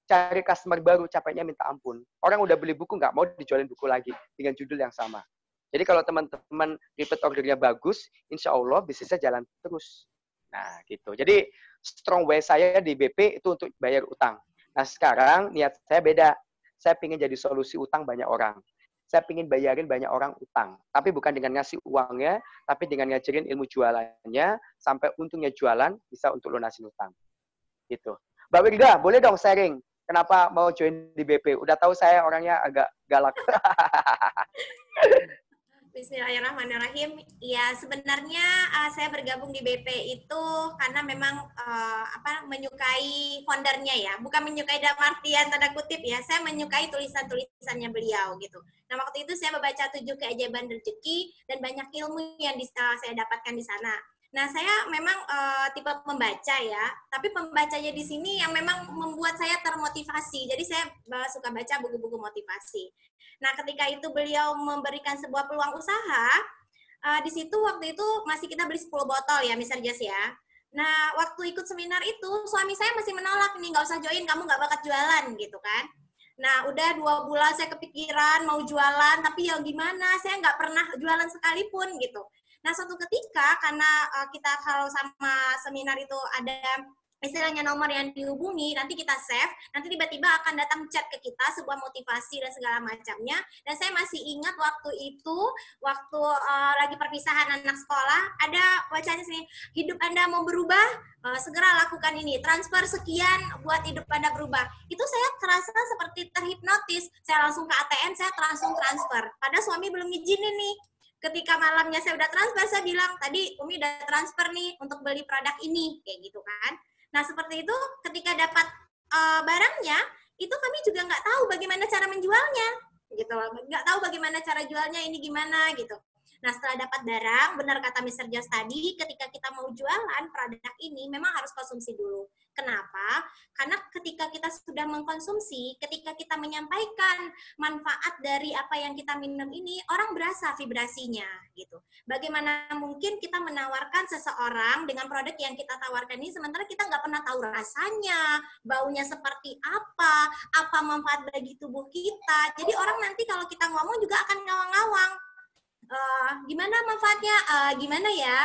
cari customer baru, capeknya minta ampun. Orang udah beli buku, nggak mau dijualin buku lagi dengan judul yang sama. Jadi kalau teman-teman repeat ordernya bagus, insya Allah bisnisnya jalan terus. Nah, gitu. Jadi strong way saya di BP itu untuk bayar utang. Nah, sekarang niat saya beda. Saya ingin jadi solusi utang banyak orang. Saya ingin bayarin banyak orang utang. Tapi bukan dengan ngasih uangnya, tapi dengan ngajarin ilmu jualannya, sampai untungnya jualan, bisa untuk lunasin utang. Gitu. Mbak Wirda, boleh dong sharing. Kenapa mau join di BP? Udah tahu saya orangnya agak galak. Bismillahirrahmanirrahim. Ya, sebenarnya saya bergabung di BP itu karena memang menyukai foundernya ya. Bukan menyukai dalam artian tanda kutip ya. Saya menyukai tulisan-tulisannya beliau gitu. Nah, waktu itu saya membaca 7 keajaiban rezeki dan banyak ilmu yang saya dapatkan di sana. Nah, saya memang tipe pembaca ya, tapi pembacanya di sini yang memang membuat saya termotivasi. Jadi saya suka baca buku-buku motivasi. Nah, ketika itu beliau memberikan sebuah peluang usaha, di situ waktu itu masih kita beli 10 botol ya, Mr. Jas ya. Nah, waktu ikut seminar itu, suami saya masih menolak, nih nggak usah join, kamu nggak bakat jualan gitu kan. Nah, udah 2 bulan saya kepikiran mau jualan, tapi ya gimana, saya nggak pernah jualan sekalipun gitu. Nah, suatu ketika karena kita kalau sama seminar itu ada istilahnya nomor yang dihubungi, nanti kita save, nanti tiba-tiba akan datang chat ke kita, sebuah motivasi dan segala macamnya. Dan saya masih ingat waktu itu, waktu lagi perpisahan anak sekolah, ada bacanya sini, hidup Anda mau berubah, segera lakukan ini, transfer sekian buat hidup Anda berubah. Itu saya terasa seperti terhipnotis, saya langsung ke ATM, saya langsung transfer. Padahal suami belum ngizinin nih. Ketika malamnya saya udah transfer, saya bilang, tadi Umi udah transfer nih untuk beli produk ini, kayak gitu kan. Nah, seperti itu ketika dapat barangnya, itu kami juga nggak tahu bagaimana cara menjualnya, gitu loh. Nggak tahu bagaimana cara jualnya ini gimana, gitu. Nah, setelah dapat barang, benar kata Mr. Just tadi, ketika kita mau jualan produk ini, memang harus konsumsi dulu. Kenapa? Karena ketika kita sudah mengkonsumsi, ketika kita menyampaikan manfaat dari apa yang kita minum ini, orang berasa vibrasinya, gitu. Bagaimana mungkin kita menawarkan seseorang dengan produk yang kita tawarkan ini, sementara kita nggak pernah tahu rasanya, baunya seperti apa manfaat bagi tubuh kita. Jadi orang nanti kalau kita ngomong juga akan ngawang-ngawang. Gimana manfaatnya, gimana ya,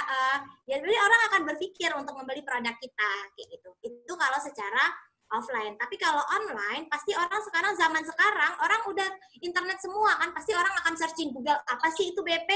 ya jadi orang akan berpikir untuk membeli produk kita, kayak gitu. Itu kalau secara offline. Tapi kalau online, pasti orang sekarang, zaman sekarang, orang udah internet semua kan, pasti orang akan searching Google, apa sih itu BP,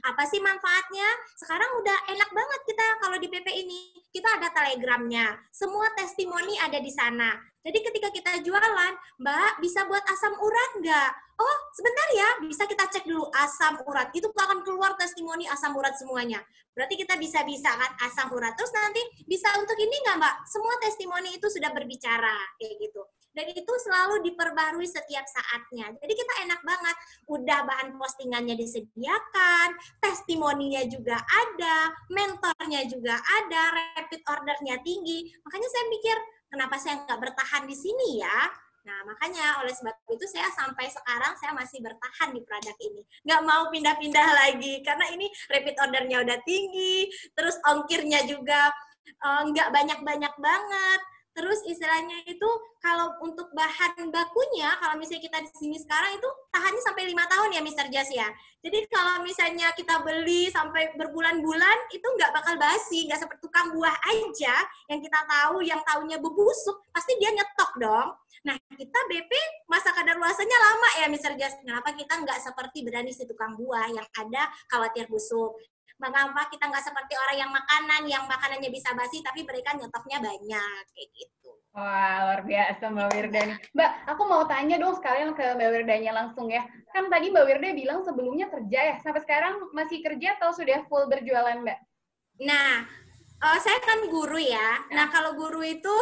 apa sih manfaatnya. Sekarang udah enak banget kita kalau di BP ini, kita ada telegramnya, semua testimoni ada di sana. Jadi ketika kita jualan, Mbak bisa buat asam urat nggak? Oh, sebentar ya, bisa kita cek dulu asam urat. Itu akan keluar testimoni asam urat semuanya. Berarti kita bisa-bisa kan asam urat. Terus nanti bisa untuk ini nggak, Mbak? Semua testimoni itu sudah berbicara, kayak gitu. Dan itu selalu diperbarui setiap saatnya. Jadi kita enak banget. Udah bahan postingannya disediakan, testimoninya juga ada, mentornya juga ada, repeat ordernya tinggi. Makanya saya mikir, kenapa saya nggak bertahan di sini ya? Nah, makanya oleh sebab itu saya sampai sekarang saya masih bertahan di produk ini. Nggak mau pindah-pindah lagi, karena ini repeat ordernya udah tinggi, terus ongkirnya juga nggak banyak-banyak banget. Terus istilahnya itu kalau untuk bahan bakunya, kalau misalnya kita di sini sekarang itu tahannya sampai 5 tahun ya Mr. Jas ya. Jadi kalau misalnya kita beli sampai berbulan-bulan, itu nggak bakal basi, nggak seperti tukang buah aja yang kita tahu, yang tahunya bebusuk, pasti dia nyetok dong. Nah, kita BP masa kadaluarsanya lama ya Mr. Jas. Kenapa kita nggak seperti berani si tukang buah yang ada khawatir busuk? Mengapa kita nggak seperti orang yang makanannya bisa basi, tapi mereka nyetoknya banyak, kayak gitu. Wah, luar biasa Mbak Wirda nih. Mbak, aku mau tanya dong sekalian ke Mbak Wirdanya langsung ya. Kan tadi Mbak Wirda bilang sebelumnya kerja ya, sampai sekarang masih kerja atau sudah full berjualan, Mbak? Nah, saya kan guru ya. Nah, kalau guru itu,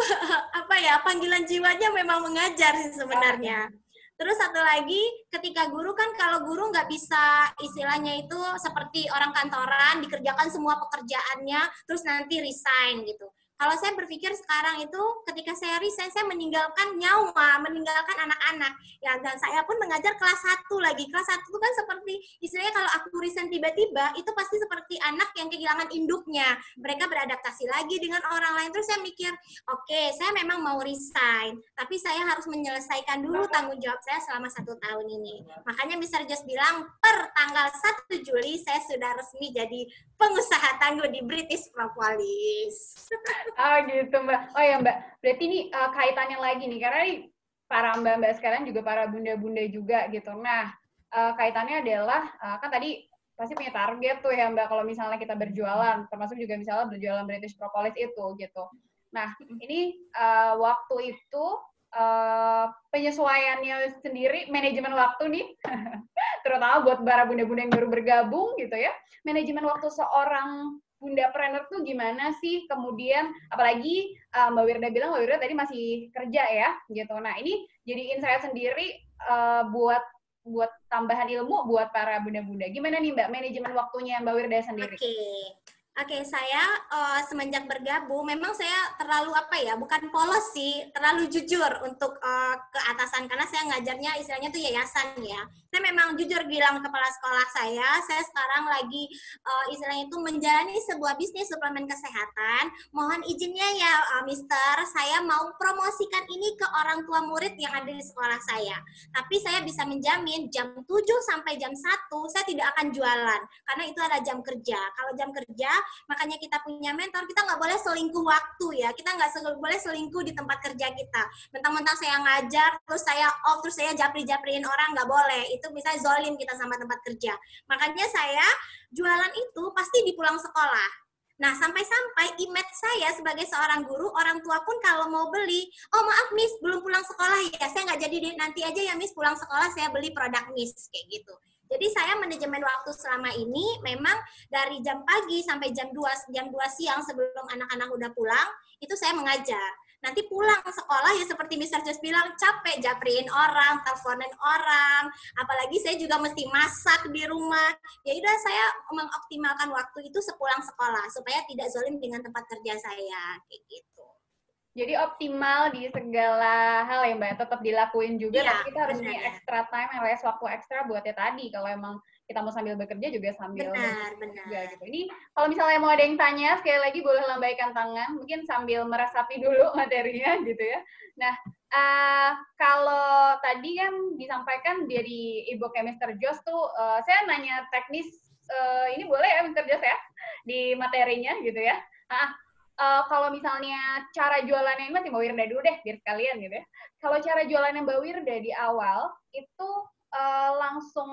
panggilan jiwanya memang mengajar sih sebenarnya. Terus satu lagi, ketika guru kan kalau guru nggak bisa istilahnya itu seperti orang kantoran, dikerjakan semua pekerjaannya, terus nanti resign gitu. Kalau saya berpikir sekarang itu, ketika saya resign, saya meninggalkan nyawa, meninggalkan anak-anak. Ya, dan saya pun mengajar kelas 1 lagi. Kelas 1 itu kan seperti, istilahnya kalau aku resign tiba-tiba, itu pasti seperti anak yang kehilangan induknya. Mereka beradaptasi lagi dengan orang lain. Terus saya mikir, oke, saya memang mau resign, tapi saya harus menyelesaikan dulu tanggung jawab saya selama 1 tahun ini. Makanya Mr. Just bilang, per tanggal 1 Juli, saya sudah resmi jadi pengusaha tangguh di British Propolis. Oh gitu Mbak. Oh ya Mbak, berarti ini kaitannya lagi nih, karena para mbak-mbak sekalian juga para bunda-bunda juga gitu. Nah, kaitannya adalah, kan tadi pasti punya target tuh ya Mbak, kalau misalnya kita berjualan, termasuk juga misalnya berjualan British Propolis itu gitu. Nah, ini waktu itu penyesuaiannya sendiri, manajemen waktu nih, terutama buat para bunda-bunda yang baru bergabung gitu ya, manajemen waktu seorang bundapreneur tuh gimana sih? Kemudian apalagi Mbak Wirda bilang Mbak Wirda tadi masih kerja ya, gitu. Nah ini jadi insight sendiri buat tambahan ilmu buat para bunda-bunda. Gimana nih Mbak manajemen waktunya Mbak Wirda sendiri? Oke, saya semenjak bergabung, memang saya terlalu bukan polos sih, terlalu jujur untuk ke atasan, karena saya ngajarnya istilahnya tuh yayasan ya. Saya memang jujur bilang kepala sekolah saya sekarang lagi istilahnya itu menjalani sebuah bisnis suplemen kesehatan. Mohon izinnya ya Mister, saya mau promosikan ini ke orang tua murid yang ada di sekolah saya. Tapi saya bisa menjamin jam 7 sampai jam 1 saya tidak akan jualan, karena itu adalah jam kerja. Kalau jam kerja, makanya kita punya mentor, kita nggak boleh selingkuh waktu ya, kita nggak boleh selingkuh di tempat kerja kita. Mentang-mentang saya ngajar, terus saya off, terus saya japri-japriin orang, nggak boleh. Itu bisa zolim kita sama tempat kerja. Makanya saya jualan itu pasti di pulang sekolah. Nah, sampai-sampai image saya sebagai seorang guru, orang tua pun kalau mau beli, oh maaf Miss, belum pulang sekolah ya, saya nggak jadi nanti aja ya Miss, pulang sekolah saya beli produk Miss, kayak gitu. Jadi saya manajemen waktu selama ini memang dari jam pagi sampai jam 2 siang sebelum anak-anak udah pulang, itu saya mengajar. Nanti pulang sekolah ya seperti Mr. Just bilang, capek japriin orang, teleponin orang, apalagi saya juga mesti masak di rumah. Ya udah saya mengoptimalkan waktu itu sepulang sekolah supaya tidak zalim dengan tempat kerja saya, kayak gitu. Jadi optimal di segala hal ya Mbak, tetap dilakuin juga, ya, tapi kita harus punya extra time, alias waktu ekstra buatnya tadi. Kalau emang kita mau sambil bekerja juga sambil benar. Gitu. Ini kalau misalnya mau ada yang tanya, sekali lagi boleh lambaikan tangan, mungkin sambil meresapi dulu materinya gitu ya. Nah, kalau tadi kan disampaikan dari e-booknya Mr. Jos tuh, saya nanya teknis, ini boleh ya Mr. Jos ya, di materinya gitu ya. Kalau misalnya cara jualannya ini masih Mbak Wirda dulu deh, biar sekalian gitu ya. Kalau cara jualannya Mbak Wirda di awal, itu langsung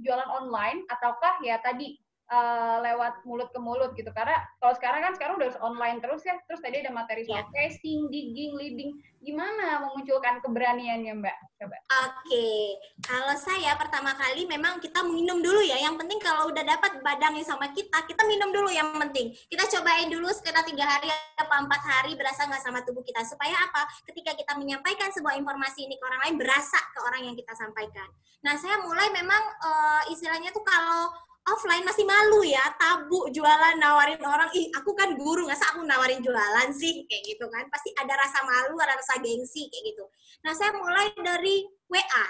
jualan online, ataukah ya tadi lewat mulut ke mulut gitu? Karena kalau sekarang udah online terus ya, terus tadi ada materi soal casing, digging, leading. Gimana memunculkan keberaniannya Mbak? Coba. Oke, kalau saya pertama kali memang kita minum dulu ya. Yang penting kalau udah dapat badangnya sama kita minum dulu yang penting. Kita cobain dulu sekitar 3 hari atau 4 hari berasa nggak sama tubuh kita. Supaya apa? Ketika kita menyampaikan sebuah informasi ini ke orang lain, berasa ke orang yang kita sampaikan. Nah, saya mulai memang istilahnya tuh kalau offline masih malu ya, tabu jualan, nawarin orang, ih aku kan guru, masa aku nawarin jualan sih, kayak gitu kan. Pasti ada rasa malu, ada rasa gengsi, kayak gitu. Nah, saya mulai dari WA.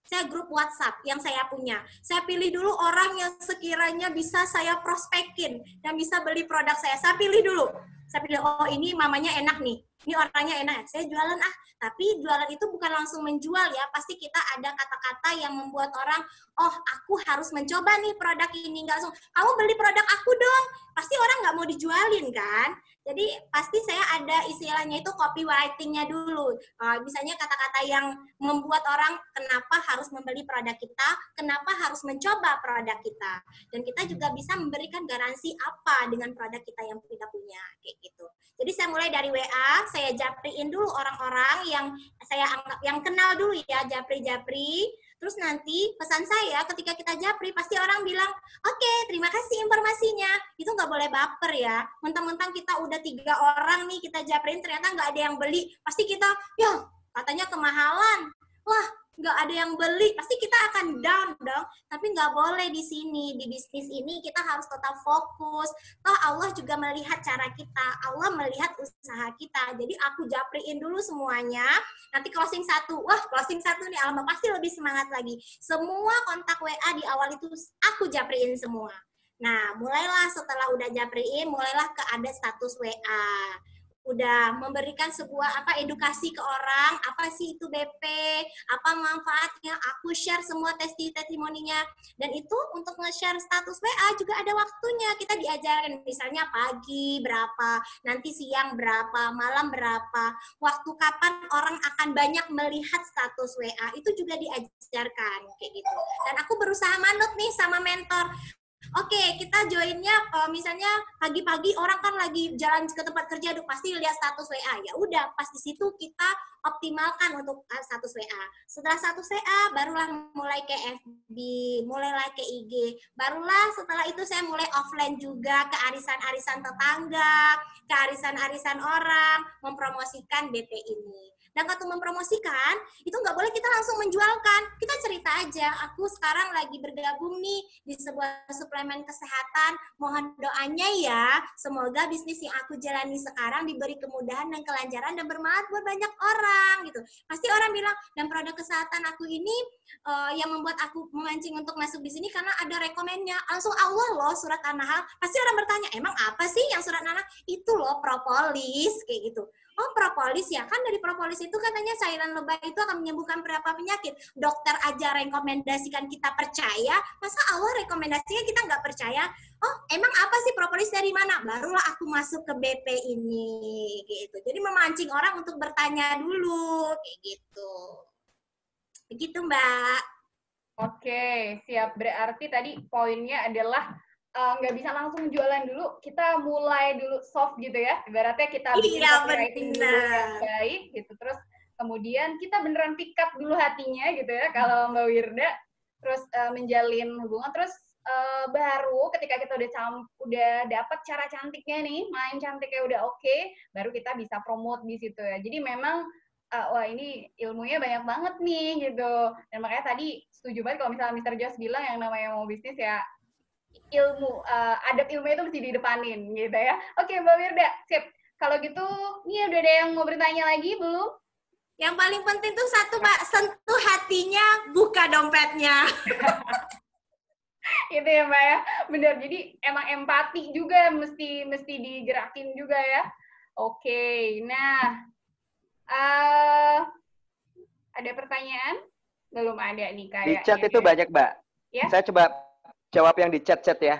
Saya grup WhatsApp yang saya punya. Saya pilih dulu orang yang sekiranya bisa saya prospekin, dan bisa beli produk saya. Saya pilih dulu. Saya pilih, oh ini mamanya enak nih, ini orangnya enak, saya jualan Tapi jualan itu bukan langsung menjual ya, pasti kita ada kata-kata yang membuat orang, oh aku harus mencoba nih produk ini, nggak langsung, kamu beli produk aku dong, pasti orang nggak mau dijualin kan. Jadi pasti saya ada istilahnya itu copywriting-nya dulu. Misalnya kata-kata yang membuat orang kenapa harus membeli produk kita, kenapa harus mencoba produk kita. Dan kita juga bisa memberikan garansi apa dengan produk kita yang kita punya, kayak gitu. Jadi saya mulai dari WA, saya japriin dulu orang-orang yang saya anggap, yang kenal dulu ya, japri-japri. Terus nanti pesan saya ketika kita japri, pasti orang bilang, oke, terima kasih informasinya. Itu nggak boleh baper ya. Mentang-mentang kita udah 3 orang nih, kita japriin, ternyata nggak ada yang beli. Pasti kita, ya katanya kemahalan. Wah, nggak ada yang beli. Pasti kita akan down dong. Tapi nggak boleh di sini. Di bisnis ini kita harus tetap fokus. Toh Allah juga melihat cara kita. Allah melihat usaha kita. Jadi aku japriin dulu semuanya. Nanti closing 1. Wah, closing 1 nih, alamak pasti lebih semangat lagi. Semua kontak WA di awal itu aku japriin semua. Nah, mulailah setelah udah japriin, mulailah ke ada status WA. Udah memberikan sebuah edukasi ke orang, apa sih itu BP, apa manfaatnya, aku share semua testimoninya. Dan itu untuk nge-share status WA juga ada waktunya, kita diajarin misalnya pagi berapa, nanti siang berapa, malam berapa, waktu kapan orang akan banyak melihat status WA, itu juga diajarkan kayak gitu. Dan aku berusaha manut nih sama mentor. Oke, kita joinnya misalnya pagi-pagi orang kan lagi jalan ke tempat kerja, pasti lihat status WA. Ya udah, pas di situ kita optimalkan untuk status WA. Setelah status WA, barulah mulai ke FB, mulailah ke IG. Barulah setelah itu saya mulai offline juga ke arisan-arisan tetangga, ke arisan-arisan orang, mempromosikan BP ini. Dan waktu mempromosikan, itu nggak boleh kita langsung menjualkan. Kita cerita aja, aku sekarang lagi bergabung nih di sebuah suplemen kesehatan. Mohon doanya ya, semoga bisnis yang aku jalani sekarang diberi kemudahan dan kelancaran dan bermanfaat buat banyak orang gitu. Pasti orang bilang, dan produk kesehatan aku ini yang membuat aku memancing untuk masuk di sini karena ada rekomennya. Langsung Allah loh, surat An-Nahl. Pasti orang bertanya, emang apa sih yang surat An-Nahl? Itu loh propolis, kayak gitu. Oh, propolis ya, kan dari propolis itu katanya cairan lebah itu akan menyembuhkan berapa penyakit. Dokter aja rekomendasikan kita percaya, masa Allah rekomendasinya kita nggak percaya, oh emang apa sih propolis dari mana? Barulah aku masuk ke BP ini, gitu. Jadi memancing orang untuk bertanya dulu, kayak gitu. Begitu Mbak. Oke, siap. Berarti tadi poinnya adalah nggak bisa langsung jualan dulu, kita mulai dulu soft gitu ya. Ibaratnya kita bikin copywriting dulu yang baik gitu, terus kemudian kita beneran pick up dulu hatinya gitu ya, kalau Mbak Wirda, terus menjalin hubungan, terus baru ketika kita udah dapat cara cantiknya nih, main cantiknya udah oke, baru kita bisa promote di situ ya. Jadi memang wah ini ilmunya banyak banget nih gitu. Dan makanya tadi setuju banget kalau misalnya Mr. Josh bilang yang namanya mau bisnis ya ilmu, adab ilmunya itu mesti didepanin gitu ya. Oke Mbak Wirda, sip. Kalau gitu, ini udah ada yang mau bertanya lagi belum? Yang paling penting tuh satu Mbak, sentuh hatinya, buka dompetnya. Itu ya Mbak ya, bener. Jadi emang empati juga mesti digerakin juga ya. Oke, nah ada pertanyaan? Belum ada nih kayaknya. Di chat itu banyak, Mbak. Ya? Saya coba jawab yang di chat-chat ya.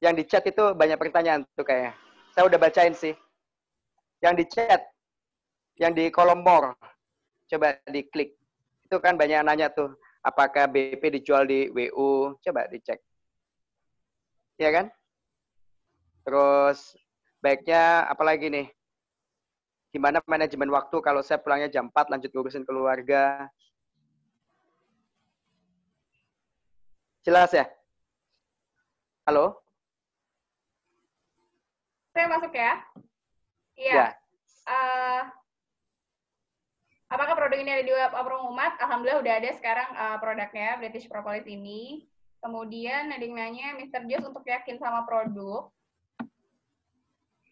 Yang di chat itu banyak pertanyaan tuh kayaknya. Saya udah bacain sih. Yang di chat, yang di kolom more, coba diklik. Itu kan banyak nanya tuh, apakah BP dijual di WU? Coba dicek. Iya kan? Terus baiknya apalagi nih? Gimana manajemen waktu kalau saya pulangnya jam 4 lanjut ngurusin keluarga? Jelas ya? Halo? Saya masuk ya? Iya. Ya. Apakah produk ini ada di web Apromumat? Alhamdulillah udah ada sekarang produknya, British Propolis ini. Kemudian ada yang nanya, Mr. Josh untuk yakin sama produk,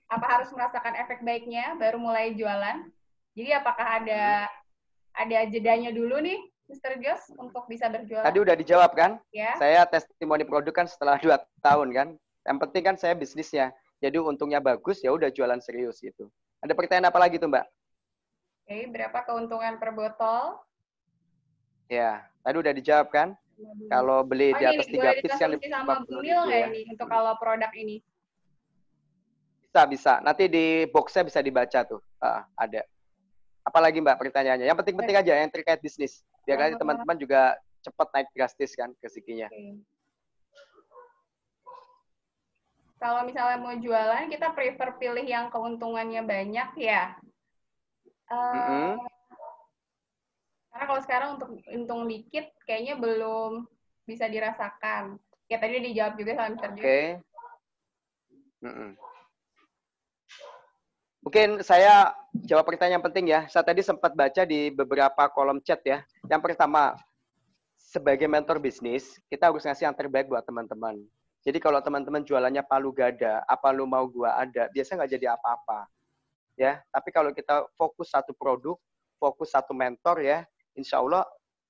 apa harus merasakan efek baiknya baru mulai jualan? Jadi apakah ada jedanya dulu nih, Mr. Josh, untuk bisa berjualan? Tadi udah dijawab kan? Ya. Saya testimoni produk kan setelah 2 tahun kan. Yang penting kan saya bisnisnya. Jadi untungnya bagus, ya udah jualan serius gitu. Ada pertanyaan apa lagi tuh Mbak? Oke, berapa keuntungan per botol? Ya, tadi udah dijawab kan? Kalau beli di atas 3 piece kan 50.000 ya. Ini untuk kalau produk ini. Bisa. Nanti di box-nya bisa dibaca tuh. Ada. Apalagi Mbak pertanyaannya? Yang penting-penting aja, yang terkait bisnis. Biar nanti teman-teman juga cepat naik drastis kan rezekinya. Okay. Kalau misalnya mau jualan, kita prefer pilih yang keuntungannya banyak ya. Karena kalau sekarang untuk untung dikit, kayaknya belum bisa dirasakan. Ya tadi dijawab juga sama Mr. Josh. Oke. Mungkin saya jawab pertanyaan penting ya. Saya tadi sempat baca di beberapa kolom chat ya. Yang pertama, sebagai mentor bisnis, kita harus ngasih yang terbaik buat teman-teman. Jadi kalau teman-teman jualannya palu gada, apa lu mau gua ada, biasanya nggak jadi apa-apa. Ya, tapi kalau kita fokus satu produk, fokus satu mentor ya, insya Allah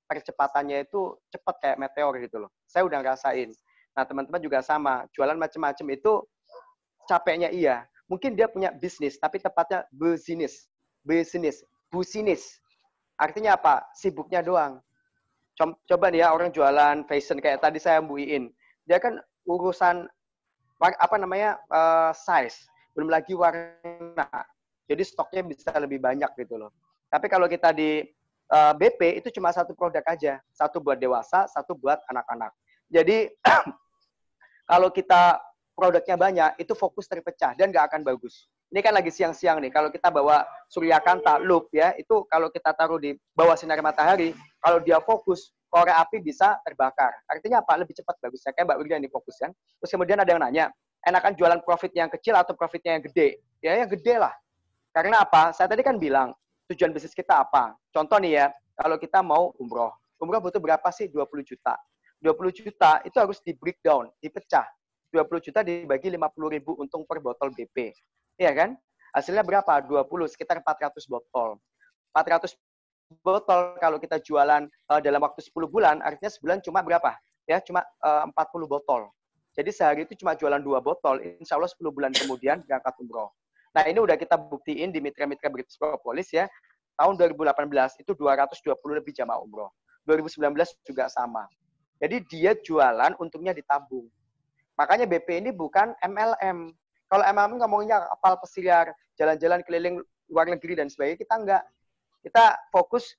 percepatannya itu cepat kayak meteor gitu loh. Saya udah ngerasain. Nah, teman-teman juga sama. Jualan macam-macam itu capeknya iya. Mungkin dia punya bisnis, tapi tepatnya business. Artinya apa? Sibuknya doang. Coba nih ya, orang jualan fashion kayak tadi saya buiin. Dia kan urusan size, belum lagi warna. Jadi stoknya bisa lebih banyak gitu loh. Tapi kalau kita di BP itu cuma satu produk aja, satu buat dewasa, satu buat anak-anak. Jadi kalau kita produknya banyak, itu fokus terpecah dan nggak akan bagus. Ini kan lagi siang-siang nih, kalau kita bawa Suryakanta loop ya, itu kalau kita taruh di bawah sinar matahari, kalau dia fokus, korek api bisa terbakar. Artinya apa? Lebih cepat bagusnya. Kayak Mbak Wirda yang difokus kan. Terus kemudian ada yang nanya, enakan jualan profitnya yang kecil atau profitnya yang gede? Ya yang gede lah. Karena apa? Saya tadi kan bilang, tujuan bisnis kita apa? Contoh nih ya, kalau kita mau umroh. Umroh butuh berapa sih? 20 juta. 20 juta itu harus di breakdown, dipecah. 20 juta dibagi 50.000 untung per botol BP. Iya kan? Hasilnya berapa? 20, sekitar 400 botol. 400 botol kalau kita jualan dalam waktu 10 bulan, artinya sebulan cuma berapa? Ya, cuma 40 botol. Jadi sehari itu cuma jualan 2 botol, insya Allah 10 bulan kemudian berangkat umroh. Nah, ini udah kita buktiin di mitra-mitra British Propolis ya. Tahun 2018 itu 220 lebih jamaah umroh. 2019 juga sama. Jadi dia jualan, untungnya ditabung. Makanya BP ini bukan MLM. Kalau MLM ngomongnya kapal pesiar, jalan-jalan keliling luar negeri dan sebagainya, kita enggak. Kita fokus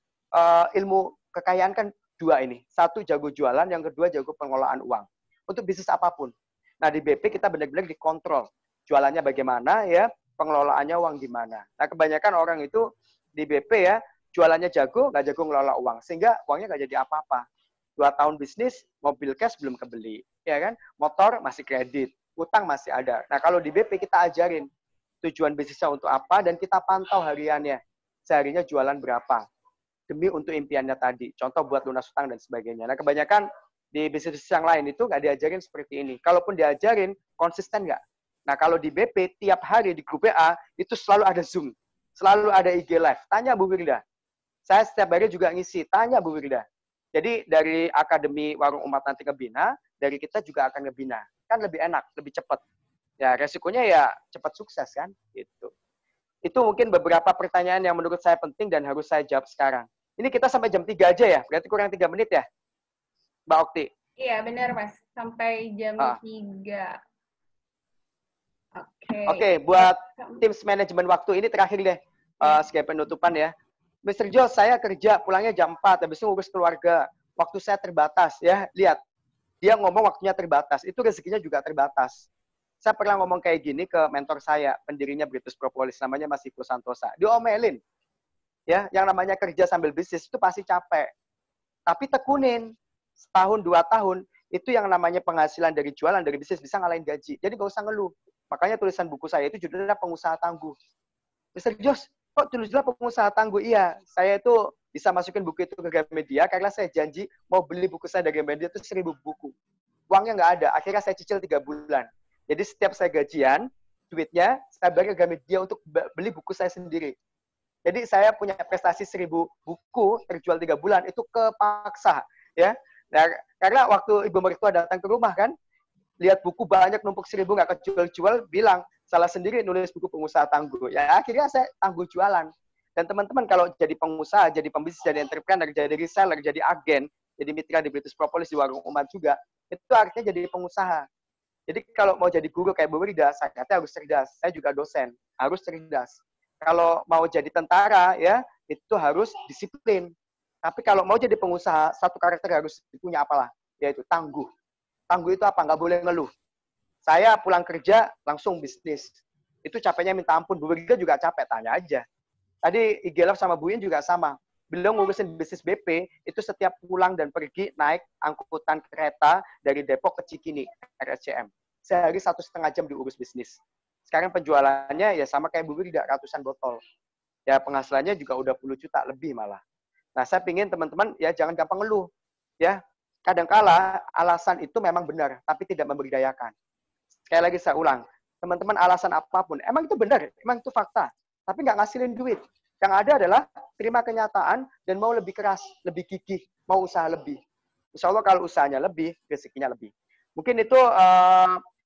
ilmu kekayaan kan dua ini. Satu jago jualan, yang kedua jago pengelolaan uang. Untuk bisnis apapun. Nah, di BP kita benar-benar dikontrol. Jualannya bagaimana ya, pengelolaannya uang gimana. Nah, kebanyakan orang itu di BP ya, jualannya jago, nggak jago ngelola uang. Sehingga uangnya nggak jadi apa-apa. 2 tahun bisnis, mobil cash belum kebeli. Ya kan? Motor masih kredit, utang masih ada. Nah, kalau di BP kita ajarin tujuan bisnisnya untuk apa, dan kita pantau hariannya. Seharinya jualan berapa. Demi untuk impiannya tadi. Contoh buat lunas utang dan sebagainya. Nah, kebanyakan di bisnis yang lain itu nggak diajarin seperti ini. Kalaupun diajarin, konsisten nggak? Nah, kalau di BP, tiap hari di grup WA, itu selalu ada Zoom. Selalu ada IG Live. Tanya Bu Wirda. Saya setiap hari juga ngisi. Tanya Bu Wirda. Jadi, dari Akademi Warung Umat nanti ngebina, dari kita juga akan ngebina. Kan lebih enak, lebih cepat. Ya, resikonya ya cepat sukses kan? Gitu. Itu mungkin beberapa pertanyaan yang menurut saya penting dan harus saya jawab sekarang. Ini kita sampai jam 3 aja ya? Berarti kurang 3 menit ya? Mbak Okti? Iya, benar Mas. Sampai jam 3. Oke, buat tim manajemen waktu ini terakhir deh. Sebagai penutupan ya. Mr. Jos, saya kerja, pulangnya jam 4, habis itu ngurus keluarga. Waktu saya terbatas ya. Lihat, dia ngomong waktunya terbatas. Itu rezekinya juga terbatas. Saya pernah ngomong kayak gini ke mentor saya, pendirinya British Propolis, namanya Mas Iko Santosa. Diomelin. Ya, yang namanya kerja sambil bisnis itu pasti capek. Tapi tekunin. Setahun, 2 tahun, itu yang namanya penghasilan dari jualan, dari bisnis, bisa ngalahin gaji. Jadi nggak usah ngeluh. Makanya tulisan buku saya itu judulnya Pengusaha Tangguh. Mr. Jos, kok tulisnya Pengusaha Tangguh? Iya, saya itu bisa masukin buku itu ke Gramedia, karena saya janji mau beli buku saya dari Gramedia itu 1000 buku. Uangnya nggak ada, akhirnya saya cicil 3 bulan. Jadi setiap saya gajian, duitnya saya bayar ke Gramedia untuk beli buku saya sendiri. Jadi saya punya prestasi 1000 buku terjual 3 bulan, itu kepaksa. Ya. Nah, karena waktu ibu mertua datang ke rumah kan, lihat buku banyak numpuk 1000 nggak kejual-jual, bilang salah sendiri nulis buku Pengusaha Tangguh. Ya akhirnya saya tangguh jualan. Dan teman-teman kalau jadi pengusaha, jadi pembisnis, jadi entrepreneur, jadi reseller, jadi agen, jadi mitra di British Propolis, di Warung Umat juga, itu artinya jadi pengusaha. Jadi kalau mau jadi guru kayak Bu Wirda, saya kata harus cerdas. Saya juga dosen, harus cerdas. Kalau mau jadi tentara, ya itu harus disiplin. Tapi kalau mau jadi pengusaha, satu karakter harus punya apalah, yaitu tangguh. Tangguh itu apa? Nggak boleh ngeluh. Saya pulang kerja, langsung bisnis. Itu capeknya minta ampun. Bu Wirda juga capek, tanya aja. Tadi IG Live sama Bu In juga sama. Beliau ngurusin bisnis BP, itu setiap pulang dan pergi naik angkutan kereta dari Depok ke Cikini, RSCM. Sehari 1,5 jam diurus bisnis. Sekarang penjualannya ya sama kayak Bu Wirda, ratusan botol. Ya penghasilannya juga udah puluh juta lebih malah. Nah, saya pingin teman-teman ya jangan gampang ngeluh. Ya, kadangkala alasan itu memang benar, tapi tidak memberdayakan. Sekali lagi saya ulang, teman-teman alasan apapun, emang itu benar, emang itu fakta, tapi nggak ngasilin duit. Yang ada adalah terima kenyataan dan mau lebih keras, lebih gigih, mau usaha lebih. Insya Allah kalau usahanya lebih, rezekinya lebih. Mungkin itu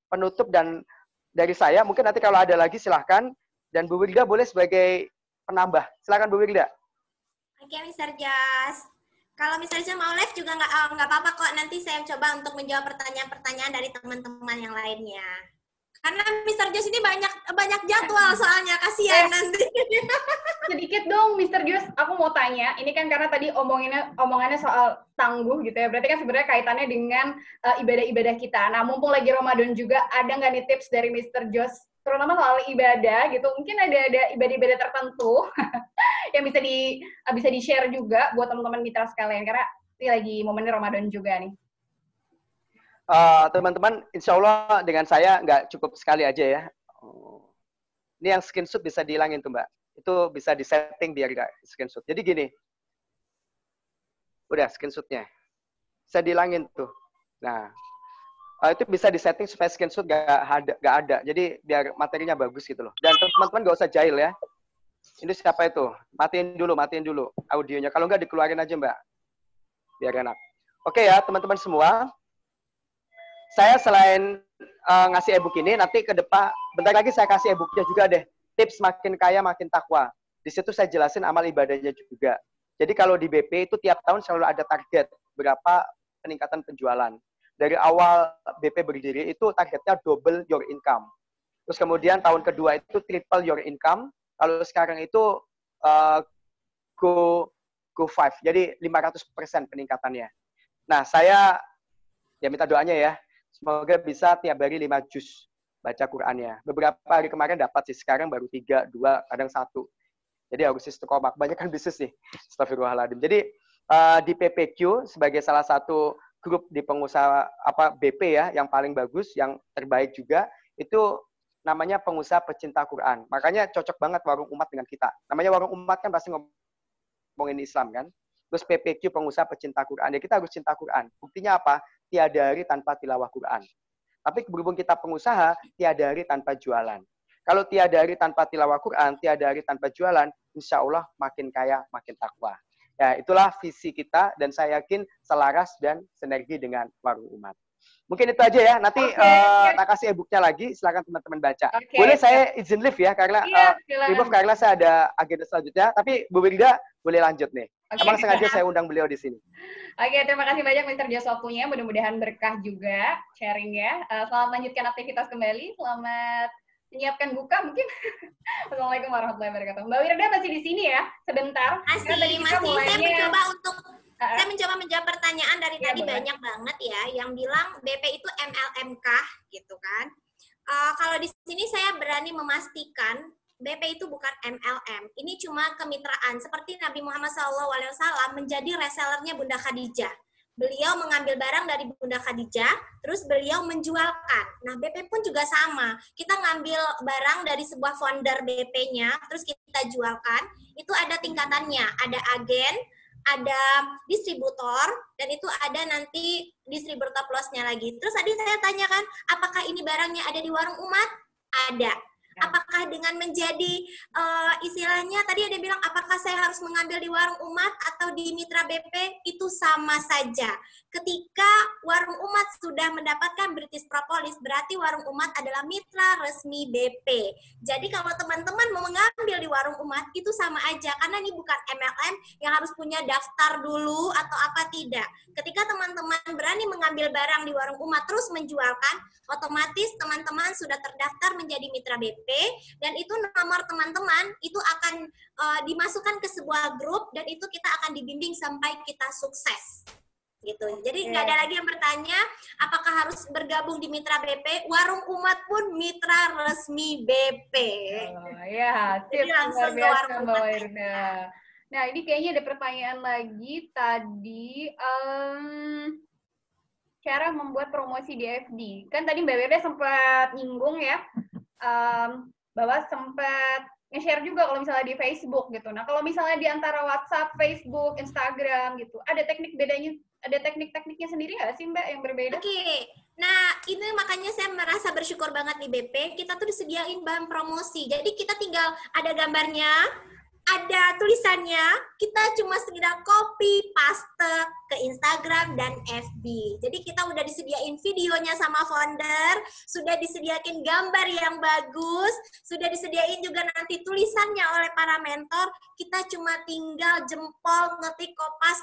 penutup dan dari saya. Mungkin nanti kalau ada lagi silahkan. Dan Bu Wirda boleh sebagai penambah. Silahkan Bu Wirda. Oke, Mr. Jos. Kalau Mr. Jos mau live juga nggak apa-apa kok. Nanti saya coba untuk menjawab pertanyaan-pertanyaan dari teman-teman yang lainnya. Karena Mr. Jos ini banyak jadwal soalnya, kasihan nanti. Sedikit dong, Mr. Jos, aku mau tanya. Ini kan karena tadi omongannya soal tangguh gitu ya. Berarti kan sebenarnya kaitannya dengan ibadah-ibadah kita. Nah, mumpung lagi Ramadan juga, ada nggak nih tips dari Mr. Jos, terutama soal ibadah gitu? Mungkin ada ibadah-ibadah tertentu yang bisa di-share juga buat teman-teman mitra sekalian. Karena ini lagi momennya Ramadan juga nih. Teman-teman, insya Allah dengan saya nggak cukup sekali aja ya. Ini yang screenshot bisa dihilangin tuh Mbak. Itu bisa disetting biar nggak screenshot. Jadi gini, udah screenshotnya. Bisa dihilangin tuh. Nah, itu bisa disetting supaya screenshot nggak ada. Jadi biar materinya bagus gitu loh. Dan teman-teman nggak usah jahil ya. Ini siapa itu? Matiin dulu audionya. Kalau nggak dikeluarin aja Mbak. Biar enak. Oke ya teman-teman semua. Saya selain ngasih e-book ini, nanti ke depan, bentar lagi saya kasih e-booknya juga deh. Tips makin kaya, makin takwa. Di situ saya jelasin amal ibadahnya juga. Jadi kalau di BP itu tiap tahun selalu ada target berapa peningkatan penjualan. dari awal BP berdiri itu targetnya double your income. Terus kemudian tahun kedua itu triple your income. Kalau sekarang itu go 5. Jadi 500% peningkatannya. Nah, saya ya minta doanya ya. Semoga bisa tiap hari 5 juz baca Qur'annya. Beberapa hari kemarin dapat sih, sekarang baru 3, 2, kadang 1. Jadi harus istiqomah. Banyak kan bisnis nih. Astagfirullahaladzim. Jadi di PPQ sebagai salah satu grup di pengusaha BP ya, yang paling bagus, yang terbaik juga, itu namanya pengusaha pecinta Quran. Makanya cocok banget warung umat dengan kita. Namanya warung umat kan pasti ngomongin Islam kan. Terus PPQ pengusaha pecinta Quran. Ya kita harus cinta Quran. Buktinya apa? Tiada hari tanpa tilawah Quran. Tapi berhubung kita pengusaha, tiada hari tanpa jualan. Kalau tiada hari tanpa tilawah Quran, tiada hari tanpa jualan, insya Allah makin kaya, makin takwa. Ya, itulah visi kita dan saya yakin selaras dan sinergi dengan warung umat. Mungkin itu aja ya. Nanti tak kasih e-booknya lagi. Silakan teman-teman baca. Boleh saya izin live ya karena remove karena saya ada agenda selanjutnya. Tapi Bu Wirda boleh lanjut nih. Emang sengaja saya undang beliau di sini. Oke, terima kasih banyak Mr. Jos waktunya. Mudah-mudahan berkah juga sharingnya. Selamat lanjutkan aktivitas kembali. Selamat menyiapkan buka mungkin. Assalamualaikum warahmatullahi wabarakatuh. Mbak Wirda masih di sini ya? Sebentar. Masih. Saya mencoba untuk saya mencoba menjawab pertanyaan dari tadi boleh. Banyak banget ya yang bilang BP itu MLM kah gitu kan. Kalau di sini saya berani memastikan BP itu bukan MLM. Ini cuma kemitraan seperti Nabi Muhammad SAW menjadi resellernya Bunda Khadijah. Beliau mengambil barang dari Bunda Khadijah, terus beliau menjualkan. Nah, BP pun juga sama. Kita ngambil barang dari sebuah founder BP-nya, terus kita jualkan. Itu ada tingkatannya, ada agen, ada distributor, dan itu ada nanti distributor plusnya lagi. Terus tadi saya tanyakan, apakah ini barangnya ada di warung umat? Ada. Apakah dengan menjadi istilahnya tadi ada bilang apakah saya harus mengambil di warung umat atau di mitra BP? Itu sama saja. Ketika warung umat sudah mendapatkan British Propolis, berarti warung umat adalah mitra resmi BP. Jadi kalau teman-teman mau mengambil di warung umat itu sama aja karena ini bukan MLM yang harus punya daftar dulu atau apa tidak. Ketika teman-teman berani mengambil barang di warung umat terus menjualkan, otomatis teman-teman sudah terdaftar menjadi mitra BP. Dan itu nomor teman-teman itu akan dimasukkan ke sebuah grup dan itu kita akan dibimbing sampai kita sukses gitu. Jadi nggak ada lagi yang bertanya apakah harus bergabung di mitra BP. Warung umat pun mitra resmi BP. Ya, jadi langsung ke warung umat. Nah ini kayaknya ada pertanyaan lagi tadi. Cara membuat promosi di FB. Kan tadi Mbak Wirda sempat nyinggung ya. Bahwa sempat nge-share juga kalau misalnya di Facebook gitu. Nah, kalau misalnya di antara WhatsApp, Facebook, Instagram gitu, ada teknik-tekniknya sendiri nggak sih Mbak yang berbeda? Oke. Nah, ini makanya saya merasa bersyukur banget di BP, kita tuh disediain bahan promosi. Jadi kita tinggal ada gambarnya, ada tulisannya, kita cuma sekedar copy, paste ke Instagram dan FB. Jadi kita udah disediain videonya sama founder, sudah disediain gambar yang bagus, sudah disediain juga nanti tulisannya oleh para mentor, kita cuma tinggal jempol, ngetik, kopas,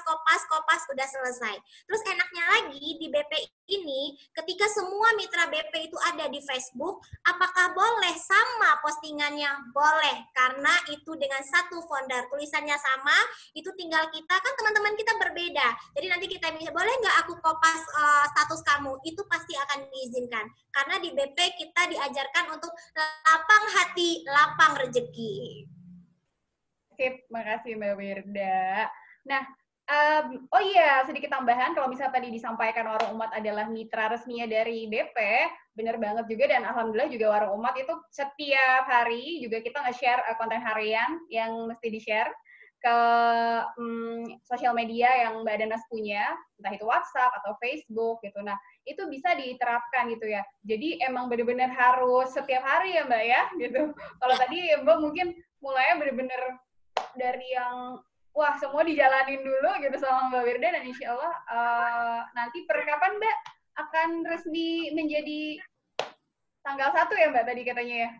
udah selesai. Terus enaknya lagi di BP ini, ketika semua mitra BP itu ada di Facebook, apakah boleh sama postingannya? Boleh, karena itu dengan satu founder, tulisannya sama, itu tinggal kita, kan teman-teman kita berbeda. Jadi nanti kita bisa, boleh nggak aku kopas status kamu? Itu pasti akan diizinkan. Karena di BP kita diajarkan untuk lapang hati, lapang rezeki. Sip, makasih Mbak Wirda. Nah, oh iya, sedikit tambahan, kalau misalnya tadi disampaikan warung umat adalah mitra resminya dari BP, benar banget juga, dan alhamdulillah juga warung umat itu setiap hari juga kita nge-share konten harian yang mesti di-share ke sosial media yang Mbak Danas punya, entah itu WhatsApp atau Facebook gitu. Nah, itu bisa diterapkan gitu ya. Jadi emang benar-benar harus setiap hari ya Mbak ya, gitu. Kalau tadi Mbak mungkin mulainya benar-benar dari yang wah, semua dijalanin dulu gitu sama Mbak Wirda, dan insya Allah nanti per kapan Mbak akan resmi menjadi tanggal 1 ya Mbak tadi katanya ya?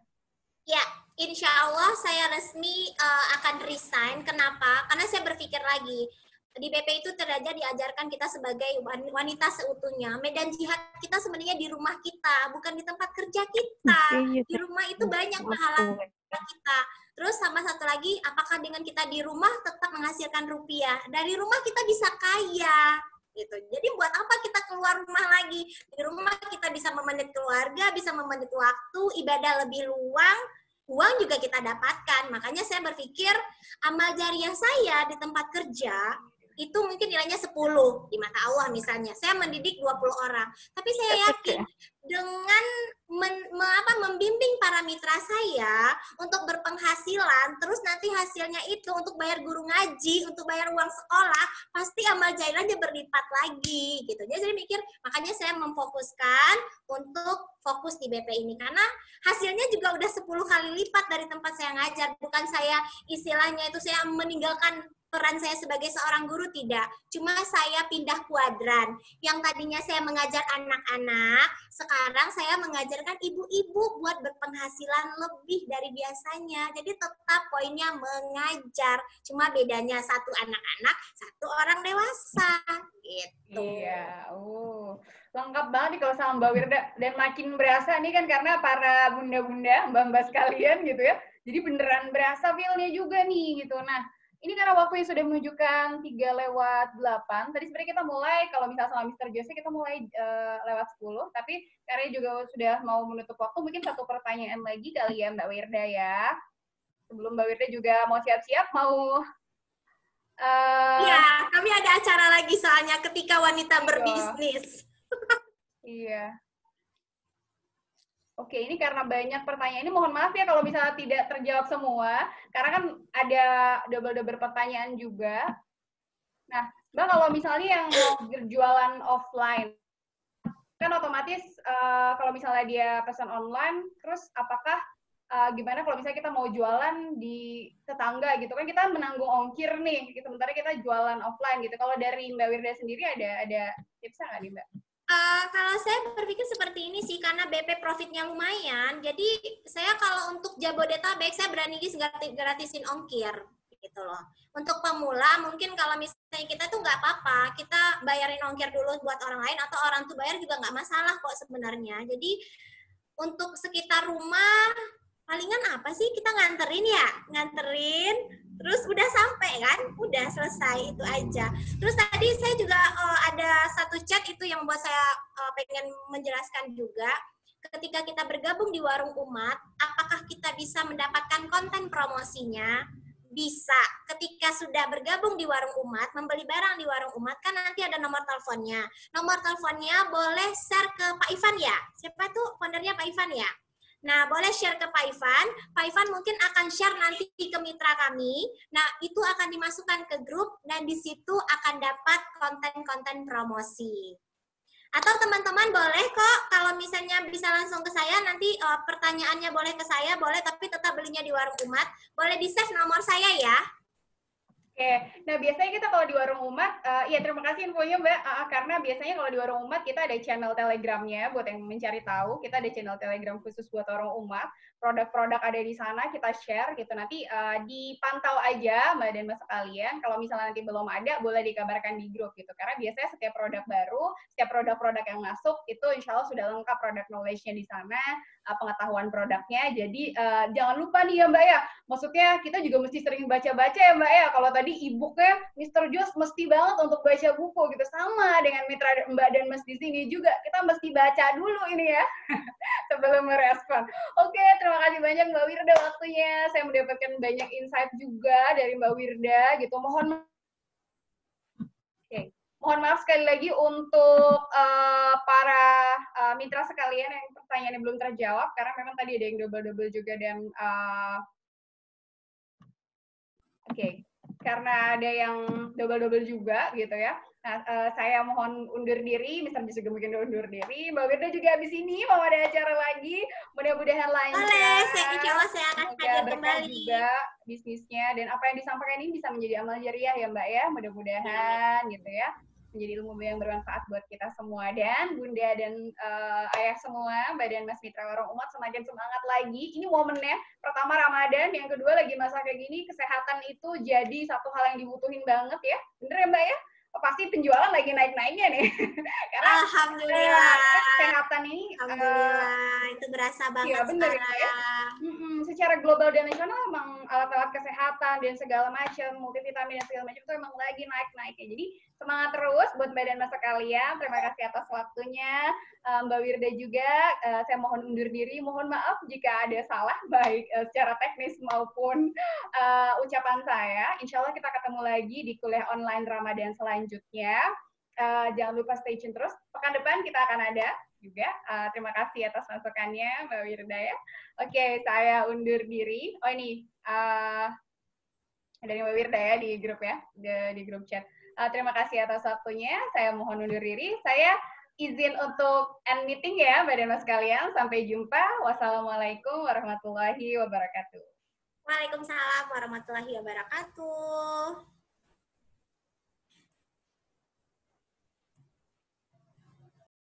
Ya, insya Allah saya resmi akan resign. Kenapa? Karena saya berpikir lagi, di BP itu terdapat diajarkan kita sebagai wanita seutuhnya. Medan jihad kita sebenarnya di rumah kita, bukan di tempat kerja kita. Di rumah itu banyak pahala kita. Terus sama satu lagi, apakah dengan kita di rumah tetap menghasilkan rupiah? Dari rumah kita bisa kaya. Gitu. Jadi buat apa kita keluar rumah lagi? Di rumah kita bisa memanage keluarga, bisa memanage waktu, ibadah lebih luang, uang juga kita dapatkan. Makanya saya berpikir amal jariah saya di tempat kerja itu mungkin nilainya 10 di mata Allah misalnya. Saya mendidik 20 orang. Tapi saya yakin dengan membimbing para mitra saya untuk berpenghasilan, terus nanti hasilnya itu untuk bayar guru ngaji, untuk bayar uang sekolah, pasti amal jariahnya berlipat lagi gitu. Jadi saya mikir, makanya saya memfokuskan untuk fokus di BP ini karena hasilnya juga udah 10 kali lipat dari tempat saya ngajar. Bukan saya istilahnya itu saya meninggalkan peran saya sebagai seorang guru, tidak. Cuma saya pindah kuadran. Yang tadinya saya mengajar anak-anak, sekarang saya mengajarkan ibu-ibu buat berpenghasilan lebih dari biasanya. Jadi tetap poinnya mengajar. Cuma bedanya satu anak-anak, satu orang dewasa. Gitu. Iya, lengkap banget nih kalau sama Mbak Wirda. Dan makin berasa nih kan karena para bunda-bunda, mbak-mbak sekalian gitu ya. Jadi beneran berasa feel-nya juga nih gitu. Nah, ini karena waktunya sudah menunjukkan 3:08. Tadi sebenarnya kita mulai, kalau misalnya sama Mr. Jose, kita mulai lewat 10. Tapi karena juga sudah mau menutup waktu, mungkin satu pertanyaan lagi kali ya Mbak Wirda ya. Sebelum Mbak Wirda juga mau siap-siap, mau... Ya, kami ada acara lagi soalnya ketika wanita berbisnis. Iya. Oke, ini karena banyak pertanyaan, ini mohon maaf ya kalau misalnya tidak terjawab semua, karena kan ada double-double pertanyaan juga. Nah, Mbak, kalau misalnya yang mau berjualan offline, kan otomatis kalau misalnya dia pesan online, terus apakah gimana kalau misalnya kita mau jualan di tetangga gitu, kan kita menanggung ongkir nih, sementara kita jualan offline gitu. Kalau dari Mbak Wirda sendiri ada tipsnya nggak nih, Mbak? Kalau saya berpikir seperti ini sih, karena BP profitnya lumayan, jadi saya kalau untuk Jabodetabek, saya berani gratisin ongkir, gitu loh. Untuk pemula, mungkin kalau misalnya kita tuh nggak apa-apa, kita bayarin ongkir dulu buat orang lain, atau orang tuh bayar juga nggak masalah kok sebenarnya. Jadi, untuk sekitar rumah, palingan apa sih, kita nganterin ya? Nganterin, terus udah sampai kan, udah selesai, itu aja. Terus tadi saya juga ada satu chat itu yang membuat saya pengen menjelaskan juga. Ketika kita bergabung di Warung Umat, apakah kita bisa mendapatkan konten promosinya? Bisa. Ketika sudah bergabung di Warung Umat, membeli barang di Warung Umat, kan nanti ada nomor teleponnya. Nomor teleponnya boleh share ke Pak Ivan ya? Siapa tuh foundernya Pak Ivan ya? Nah, boleh share ke Pak Ivan. Pak Ivan mungkin akan share nanti ke mitra kami. Nah, itu akan dimasukkan ke grup dan di situ akan dapat konten-konten promosi. Atau teman-teman boleh kok, kalau misalnya bisa langsung ke saya, nanti pertanyaannya boleh ke saya, boleh, tapi tetap belinya di Warung Umat. Boleh di-save nomor saya ya. Oke, nah biasanya kita kalau di Warung Umat, ya terima kasih infonya Mbak, karena biasanya kalau di Warung Umat kita ada channel Telegramnya, buat yang mencari tahu, kita ada channel Telegram khusus buat Warung Umat, produk-produk ada di sana, kita share gitu, nanti dipantau aja Mbak dan Mas sekalian, kalau misalnya nanti belum ada, boleh dikabarkan di grup gitu, karena biasanya setiap produk baru, setiap produk-produk yang masuk, itu insya Allah sudah lengkap produk knowledge-nya di sana, pengetahuan produknya, jadi jangan lupa nih ya Mbak ya, maksudnya kita juga mesti sering baca-baca ya Mbak ya, kalau tadi e-booknya Mr. Jos mesti banget untuk baca buku gitu, sama dengan mitra Mbak dan Mas di sini juga, kita mesti baca dulu ini ya, sebelum merespon. Oke, terima kasih banyak Mbak Wirda waktunya, saya mendapatkan banyak insight juga dari Mbak Wirda gitu, mohon maaf sekali lagi untuk para mitra sekalian yang pertanyaannya belum terjawab, karena memang tadi ada yang double-double juga dan karena ada yang double-double juga gitu ya. Nah, saya mohon undur diri, Mr. juga mungkin undur diri. Mbak Wirda juga habis ini mau ada acara lagi, mudah-mudahan lancar. Boleh, saya akan hadir kembali. Juga bisnisnya, dan apa yang disampaikan ini bisa menjadi amal jariah ya Mbak ya, mudah-mudahan gitu ya. menjadi ilmu yang bermanfaat buat kita semua. Dan Bunda dan Ayah semua, Mbak dan Mas Mitra Warung Umat semakin semangat lagi. Ini momennya, pertama Ramadan, yang kedua lagi masa kayak gini, kesehatan itu jadi satu hal yang dibutuhin banget ya. Bener ya Mbak ya? Pasti penjualan lagi naik-naiknya nih. Karena Alhamdulillah. kesehatan ini Alhamdulillah, itu berasa banget iya, bener, sekarang. ya? Secara global dan nasional emang alat-alat kesehatan dan segala macam, multivitamin dan segala macam itu emang lagi naik-naiknya. Jadi semangat terus buat Mbak dan Mas sekalian. Terima kasih atas waktunya. Mbak Wirda juga, saya mohon undur diri. Mohon maaf jika ada salah, baik secara teknis maupun ucapan saya. Insya Allah kita ketemu lagi di kuliah online Ramadan selanjutnya. Jangan lupa stay tune terus. Pekan depan kita akan ada juga. Terima kasih atas masukannya, Mbak Wirda ya. Oke, saya undur diri. Oh ini, dari Mbak Wirda ya di grup ya, di grup chat. Terima kasih atas waktunya. Saya mohon undur diri. Saya izin untuk end meeting ya, Mbak dan Mas sekalian. Sampai jumpa. Wassalamualaikum warahmatullahi wabarakatuh. Waalaikumsalam warahmatullahi wabarakatuh.